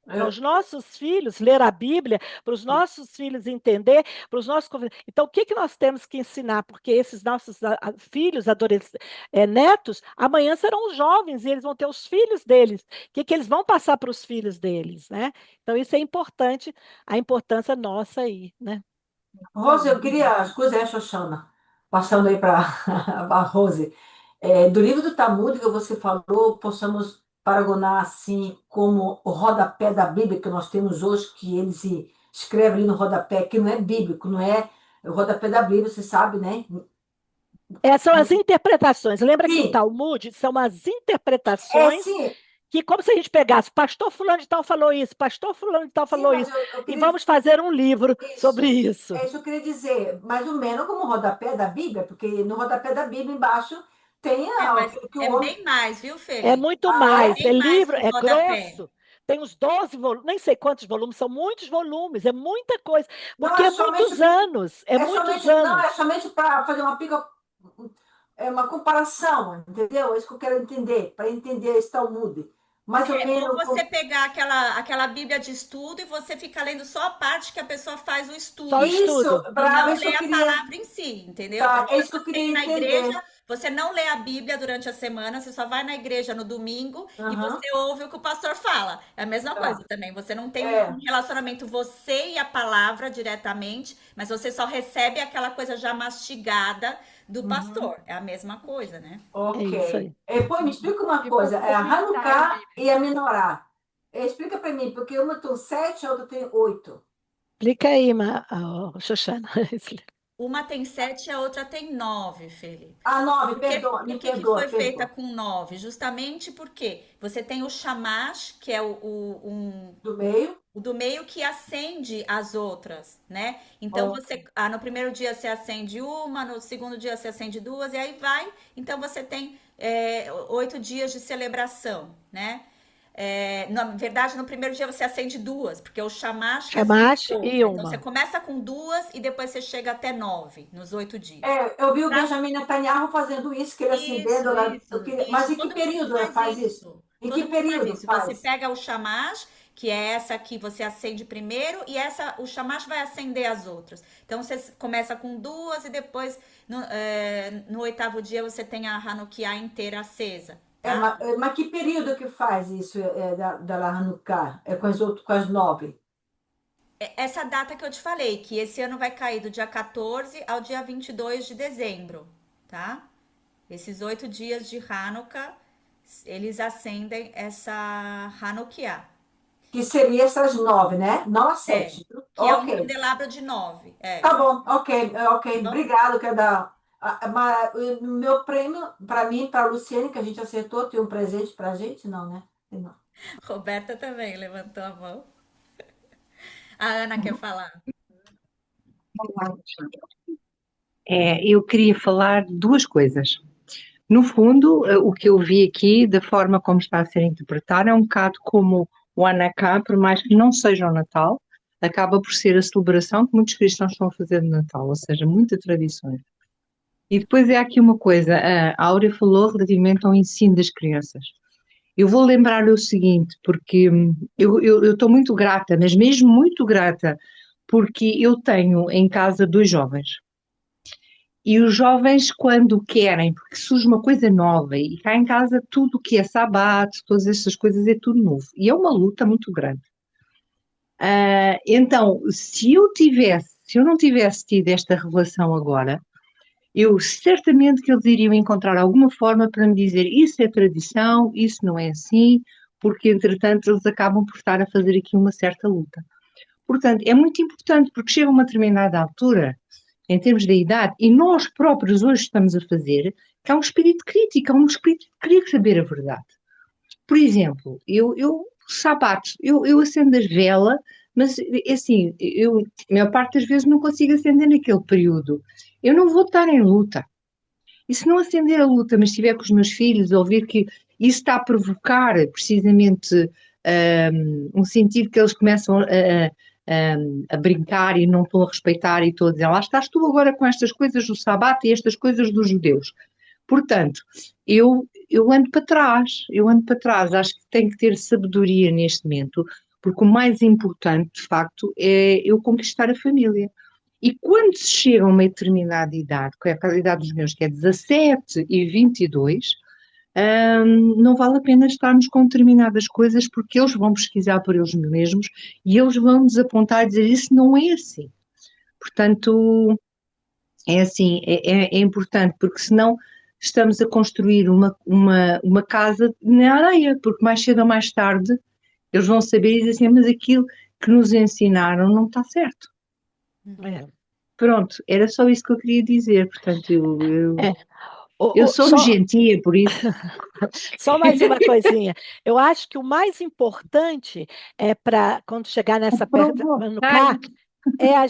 Para os nossos filhos ler a Bíblia, para os nossos filhos entender, para os nossos então o que nós temos que ensinar? Porque esses nossos filhos, adolescentes, netos, amanhã serão os jovens e eles vão ter os filhos deles. O que eles vão passar para os filhos deles, né? Então isso é importante, a importância nossa aí, né? Rose, eu queria as coisas, Xoxana, passando aí para a Rose. Do livro do Talmud que você falou, possamos paragonar assim como o rodapé da Bíblia que nós temos hoje, que ele se escreve ali no rodapé, que não é bíblico, não é o rodapé da Bíblia, você sabe, né? São as interpretações. Lembra que o Sim, Talmud são as interpretações sim, que, como se a gente pegasse, pastor fulano de tal falou isso, pastor fulano de tal sim, falou mas isso, eu e queria vamos fazer um livro sobre isso. isso. É isso que eu queria dizer, mais ou menos como o rodapé da Bíblia, porque no rodapé da Bíblia embaixo tem Mas o que o é homem. bem mais, viu, É Feli? muito Ah, mais, é? é Bem mais livro, que o é rodapé. grosso, tem uns 12 volumes, nem sei quantos volumes, são muitos volumes, é muita coisa, Não, porque é somente, é muitos não, é anos. somente para fazer uma comparação, entendeu? É isso que eu quero entender, para entender esse Talmud. Mais ou Ou menos. você pegar aquela Bíblia de estudo e você fica lendo só a parte que a pessoa faz o Só o estudo. estudo. Isso, E bravo, não é isso que lê eu a queria. palavra em si, entendeu? É Tá, é igual isso que eu você queria ir na igreja, entender. você não lê a Bíblia durante a semana, você só vai na igreja no domingo e Aham, você ouve o que o pastor fala. É a mesma coisa tá. também. Você não tem um É. relacionamento você e a palavra diretamente, mas você só recebe aquela coisa já mastigada do Uhum. pastor. É a mesma coisa, né? É isso Ok. aí. Pô, me explica uma E para coisa, é a comentar, Hanukkah Vivi. e a Menorá. Explica para mim, porque uma tem 7, a outra tem 8. Explica aí, Xoxana. Uma tem 7 e a outra tem 9, Felipe. Ah, 9, Por que, perdoa, me por que que perdoa, foi feita perdoa. com 9? Justamente porque você tem o Shamash, que é Do meio? o do meio que acende as outras, né? Então Ó, você, no primeiro dia você acende uma, no segundo dia você acende duas, e aí vai. Então você tem 8 dias de celebração, né? Na verdade, no primeiro dia você acende duas, porque é o Shamash que acende Chamaste e outra. Então você uma. começa com duas e depois você chega até 9 nos 8 dias. Eu vi o Pra Benjamin Netanyahu fazendo isso, que ele Isso, acendendo lá. isso, Mas isso. em que Todo mundo período faz faz isso? isso. Em que Todo mundo faz período isso. Você faz? pega o chamash, que é essa que você acende primeiro, e o chamash vai acender as outras. Então você começa com duas e depois no 8º dia você tem a Hanukkah inteira acesa, tá? Mas que período que faz isso da Hanukkah? É com com as 9? Essa data que eu te falei, que esse ano vai cair do dia 14 ao dia 22 de dezembro, tá? Esses 8 dias de Hanukkah, eles acendem essa Hanukkah. Que seria essas 9, né? Não as É, 7. que é um Ok. candelabro de 9. Tá bom, ok, Tá ok. bom? Obrigado, quero dar. Mas o meu prêmio, para mim, para a Luciene, que a gente acertou, tem um presente para a gente? Não, né? Não. Roberta também levantou a mão. A Ana quer falar. Eu queria falar de duas coisas. No fundo, o que eu vi aqui, da forma como está a ser interpretado, é um bocado como o Hanukkah, por mais que não seja o Natal, acaba por ser a celebração que muitos cristãos estão a fazer de Natal, ou seja, muitas tradições. E depois é aqui uma coisa, a Áurea falou relativamente ao ensino das crianças. Eu vou lembrar-lhe o seguinte, porque eu estou muito grata, mas mesmo muito grata, porque eu tenho em casa dois jovens. E os jovens, quando querem, porque surge uma coisa nova, e cá em casa tudo o que é sabate, todas essas coisas é tudo novo. E é uma luta muito grande. Então, se eu não tivesse tido esta revelação agora, eu certamente que eles iriam encontrar alguma forma para me dizer isso é tradição, isso não é assim, porque entretanto eles acabam por estar a fazer aqui uma certa luta. Portanto, é muito importante porque chega a uma determinada altura, em termos da idade, e nós próprios hoje estamos a fazer, que há um espírito crítico, há um espírito que queria saber a verdade. Por exemplo, sapatos, eu acendo as velas, mas assim, a maior parte das vezes não consigo acender naquele período. Eu não vou estar em luta. E se não acender a luta, mas estiver com os meus filhos, ouvir que isso está a provocar precisamente um sentido que eles começam a brincar e não estão a respeitar e estão a dizer, lá estás tu agora com estas coisas do sabate e estas coisas dos judeus. Portanto, eu ando para trás, acho que tenho que ter sabedoria neste momento, porque o mais importante, de facto, é eu conquistar a família. E quando se chega a uma determinada idade, que é a idade dos meus, que é 17 e 22, não vale a pena estarmos com determinadas coisas porque eles vão pesquisar por eles mesmos e eles vão nos apontar e dizer isso não é assim. Portanto, é assim, é importante, porque senão estamos a construir uma casa na areia, porque mais cedo ou mais tarde eles vão saber e dizer assim, mas aquilo que nos ensinaram não está certo. É. Pronto, era só isso que eu queria dizer. Portanto, É. eu sou nojentia, por isso. Só mais uma coisinha. Eu acho que o mais importante é para quando chegar nessa no K, é a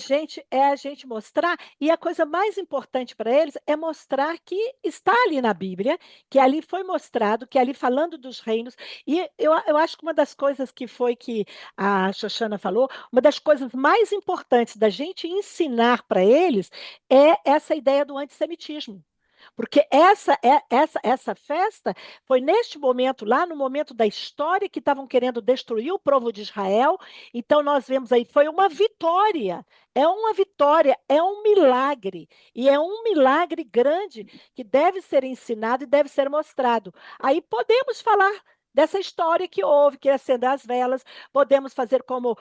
gente mostrar, e a coisa mais importante para eles é mostrar que está ali na Bíblia, que ali foi mostrado, que ali falando dos reinos, e eu acho que uma das coisas que foi que a Xoxana falou, uma das coisas mais importantes da gente ensinar para eles é essa ideia do antissemitismo. Porque essa festa foi neste momento, lá no momento da história, que estavam querendo destruir o povo de Israel. Então, nós vemos aí, foi uma vitória, é um milagre. E é um milagre grande que deve ser ensinado e deve ser mostrado. Aí podemos falar dessa história que houve, que é acender as velas, podemos fazer como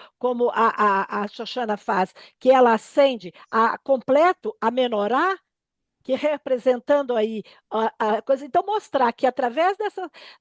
a Xoxana faz, que ela acende a completo a menorá, que representando aí a coisa, então mostrar que através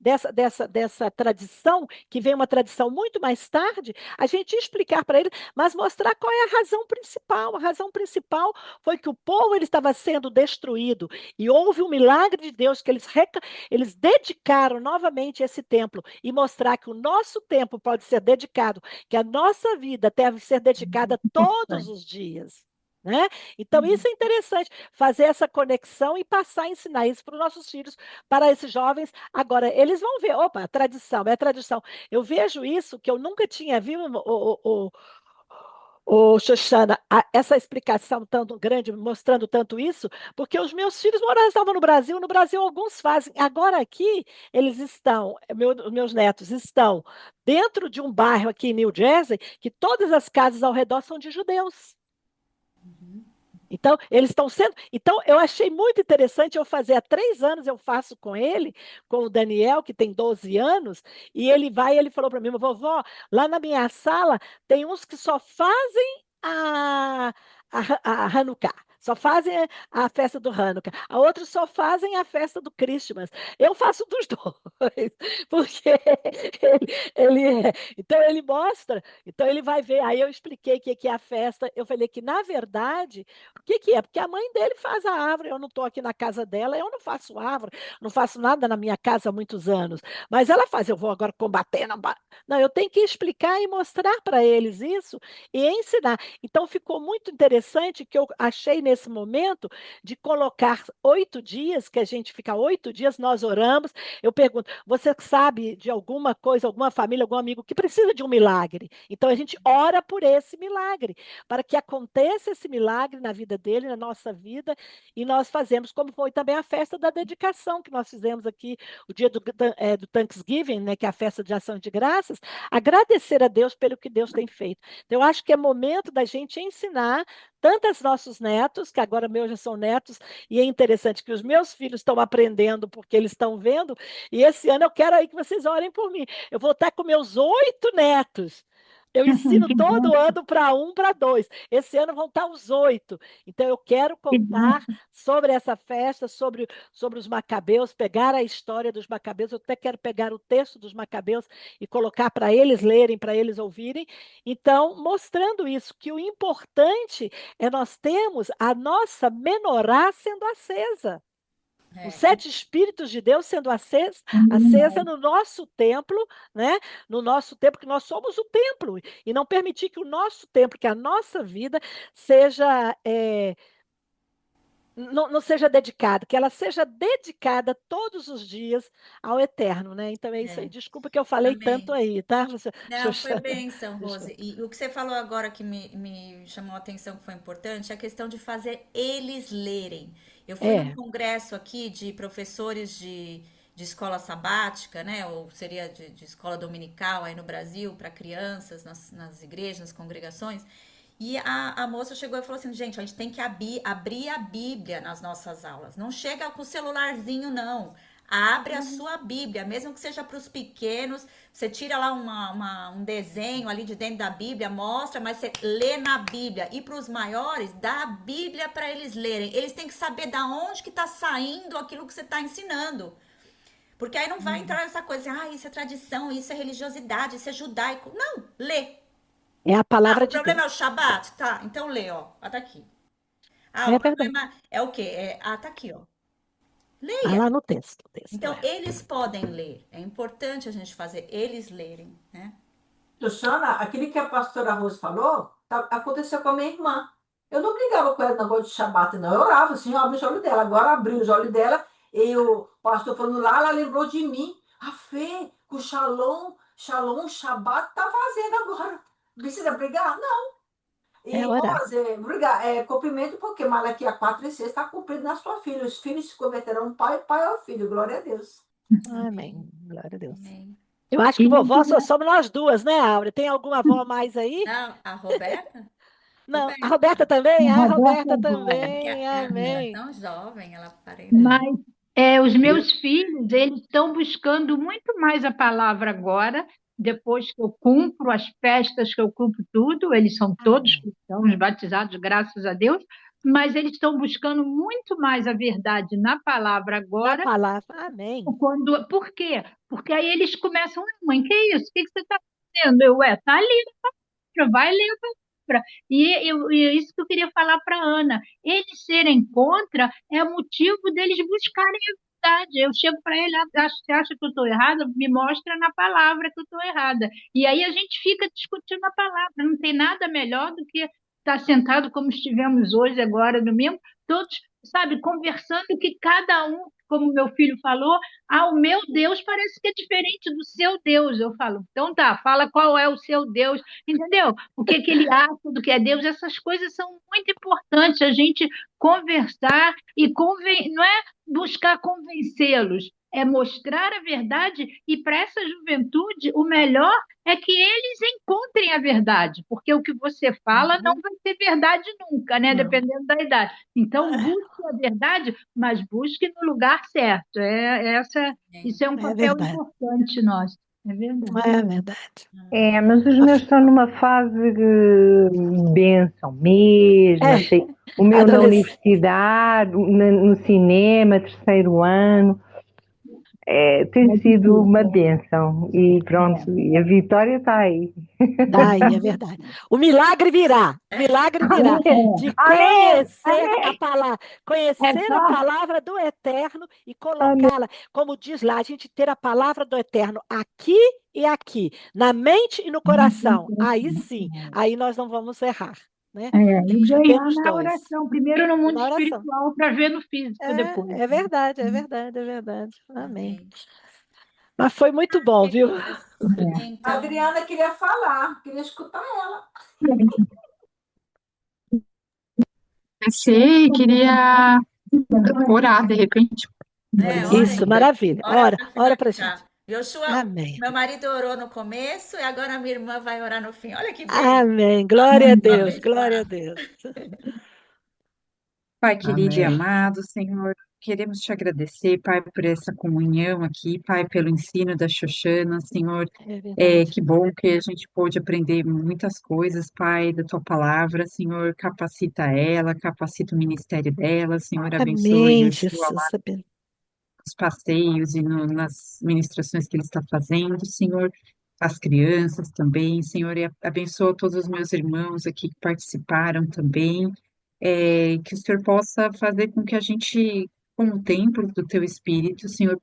dessa tradição, que vem uma tradição muito mais tarde, a gente explicar para eles, mas mostrar qual é a razão principal. A razão principal foi que o povo ele estava sendo destruído e houve um milagre de Deus que eles dedicaram novamente esse templo e mostrar que o nosso templo pode ser dedicado, que a nossa vida deve ser dedicada todos os dias. Né? Então, isso é interessante, fazer essa conexão e passar a ensinar isso para os nossos filhos, para esses jovens. Agora, eles vão ver, opa, tradição, é tradição. Eu vejo isso que eu nunca tinha visto, Xoxana, essa explicação tão grande, mostrando tanto isso, porque os meus filhos estavam no Brasil alguns fazem. Agora aqui, eles estão, meus netos estão dentro de um bairro aqui em New Jersey, que todas as casas ao redor são de judeus. Então, eles estão sendo. Então, eu achei muito interessante eu fazer há 3 anos, eu faço com ele, com o Daniel, que tem 12 anos, e ele falou para mim, vovó, lá na minha sala tem uns que só fazem a Hanukkah. Só fazem a festa do Hanukkah. A outros só fazem a festa do Christmas. Eu faço dos dois, porque então ele mostra, então ele vai ver. Aí eu expliquei o que é a festa. Eu falei que, na verdade, o que é? Porque a mãe dele faz a árvore, eu não estou aqui na casa dela, eu não faço árvore, não faço nada na minha casa há muitos anos. Mas ela faz, eu vou agora combater. Não, eu tenho que explicar e mostrar para eles isso e ensinar. Então ficou muito interessante que eu achei nesse momento de colocar 8 dias, que a gente fica 8 dias, nós oramos. Eu pergunto, você sabe de alguma coisa, alguma família, algum amigo que precisa de um milagre? Então a gente ora por esse milagre, para que aconteça esse milagre na vida dele, na nossa vida, e nós fazemos, como foi também a festa da dedicação que nós fizemos aqui, o dia do Thanksgiving, né, que é a festa de ação de graças, agradecer a Deus pelo que Deus tem feito. Então, eu acho que é momento da gente ensinar tanto aos nossos netos, que agora meus já são netos, e é interessante que os meus filhos estão aprendendo porque eles estão vendo, e esse ano eu quero aí que vocês orem por mim. Eu vou estar com meus 8 netos Eu ensino Que todo bom, ano para 1, para 2. Esse ano vão estar os 8. Então, eu quero que bom. contar sobre essa festa, sobre os macabeus, pegar a história dos macabeus. Eu até quero pegar o texto dos macabeus e colocar para eles lerem, para eles ouvirem. Então, mostrando isso, que o importante é nós termos a nossa menorá sendo acesa. Os É, 7 Espíritos de Deus sendo acesa no nosso templo, né? No nosso templo, que nós somos o templo, e não permitir que o nosso templo, que a nossa vida seja, não seja dedicada, que ela seja dedicada todos os dias ao Eterno, né? Então é isso aí. é, Desculpa que eu falei tanto amém. aí, tá, Não, foi Xoxana? bênção, Rose. Desculpa. E o que você falou agora que me chamou a atenção que foi importante é a questão de fazer eles lerem. Eu fui num É, congresso aqui de professores de escola sabática, né? Ou seria de escola dominical aí no Brasil, para crianças, nas igrejas, nas congregações. E a moça chegou e falou assim: gente, a gente tem que abrir a Bíblia nas nossas aulas. Não chega com o celularzinho, não. Abre a sua Bíblia, mesmo que seja para os pequenos. Você tira lá um desenho ali de dentro da Bíblia, mostra, mas você lê na Bíblia. E para os maiores, dá a Bíblia para eles lerem. Eles têm que saber da onde que está saindo aquilo que você está ensinando. Porque aí não vai entrar essa coisa, isso é tradição, isso é religiosidade, isso é judaico. Não, lê. é a Ah, palavra o de problema é o Deus. Shabat? Tá, então lê, ó. Ah, tá aqui. Ah, o É verdade. problema é o quê? Tá aqui, ó. Está Leia. lá no texto, o texto Então, é. eles podem ler. É importante a gente fazer eles lerem, né? Luciana, aquilo que a pastora Rose falou, aconteceu com a minha irmã. Eu não brigava com ela no negócio de Shabat, não. Eu orava, assim, eu abri os olhos dela. Agora abri os olhos dela e o pastor falando lá, ela lembrou de mim. A fé, com o Shalom, Shabat, tá fazendo agora. Precisa brigar? Não. É E orar. Rose, brigar, cumprimento porque Malaquias 4 e 6 está cumprido na sua filha. Os filhos se converterão pai, pai ao filho. Glória a Deus. Amém. Amém. Glória a Deus. Amém. Eu acho E que vovó só somos nós duas, né, Áurea? Tem alguma avó mais aí? Não, a Roberta? Não. A Roberta. Roberta também? a Ah, a Roberta Roberta É porque também. ela é Amém. tão jovem, ela aparenta. Mas os meus filhos, eles estão buscando muito mais a palavra agora, depois que eu cumpro as festas, que eu cumpro tudo, eles são todos Amém. cristãos, batizados, graças a Deus, mas eles estão buscando muito mais a verdade na palavra Na agora. palavra. Amém. Por quê? Porque aí eles começam, mãe, que é isso? O que você está fazendo? Tá ali na palavra, vai ler a palavra. E é isso que eu queria falar para a Ana. Eles serem contra é motivo deles buscarem a verdade. Eu chego para ele, você acha que eu estou errada? Me mostra na palavra que eu estou errada. E aí a gente fica discutindo a palavra. Não tem nada melhor do que estar sentado como estivemos hoje, agora, domingo, todos, sabe, conversando que cada um, como meu filho falou, o meu Deus parece que é diferente do seu Deus. Eu falo, então tá, fala qual é o seu Deus, entendeu? O que que ele acha do que é Deus, essas coisas são muito importantes, a gente conversar e não é buscar convencê-los, é mostrar a verdade e para essa juventude o melhor é que eles encontrem a verdade, porque o que você fala não Uhum. vai ser verdade nunca, né? Não. Dependendo da idade. Então, busque a verdade, mas busque no lugar certo. Isso é um É papel verdade. importante nosso. É verdade. É verdade. mas os meus estão numa fase de bênção mesmo, É, achei o meu na adolescente. universidade, no cinema, terceiro ano, tem É sido uma difícil. bênção e pronto, e a vitória está aí. Tá aí, é verdade. O milagre virá, o milagre virá de Amém, conhecer a palavra, É conhecer a só palavra do Eterno e amém. colocá-la, como diz lá, a gente ter a palavra do Eterno aqui e aqui, na mente e no coração. Aí sim, aí nós não vamos errar, né? e Temos que ter ganhar os na dois. oração, primeiro no E mundo na oração. espiritual, para ver no físico depois. É verdade, é verdade, é verdade. Amém. Amém. Mas foi muito bom, viu? Queridas, A então, Adriana queria falar, queria escutar ela. Pensei, queria orar de repente. ora Isso, aí. maravilha. Ora Ora, para ora pra gente. finalizar. Yoshua, Amém. meu marido orou no começo e agora a minha irmã vai orar no fim. Olha que bem. Amém. Glória a Vamos Deus, glória a abençoar. Deus. Pai querido e Amém. amado, Senhor, queremos te agradecer, Pai, por essa comunhão aqui, Pai, pelo ensino da Xoxana, Senhor. É verdade. Que bom que a gente pôde aprender muitas coisas, Pai, da tua palavra, Senhor. Capacita ela, capacita o ministério dela, Senhor. Abençoe Amém, o Shua lá Jesus. Amém. nos passeios e nas ministrações que ele está fazendo, Senhor. As crianças também, Senhor, e abençoa todos os meus irmãos aqui que participaram também. Que o Senhor possa fazer com que a gente, como templo do Teu Espírito, Senhor,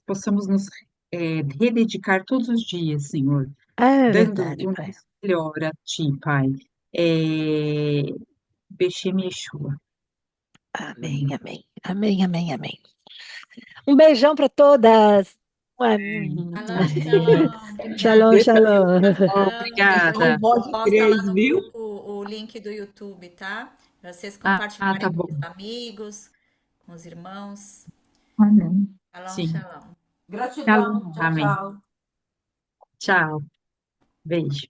possamos nos rededicar todos os dias, Senhor, É dando verdade, o Pai. nosso melhor a Ti, Pai. É, Bechem Yeshua. Amém, amém. Amém, amém, amém. Um beijão para todas. Shalom, shalom. Shalom, Obrigada pela shalom. participação. Depois a Obrigada. gente Voz de posta lá três, no viu? grupo o link do YouTube, tá? Para vocês Tá compartilharem com bom. os amigos, com os irmãos. Amém. Shalom, Sim. shalom. Gratidão. Shalom. Tchau, Amém. tchau. Tchau. Beijo.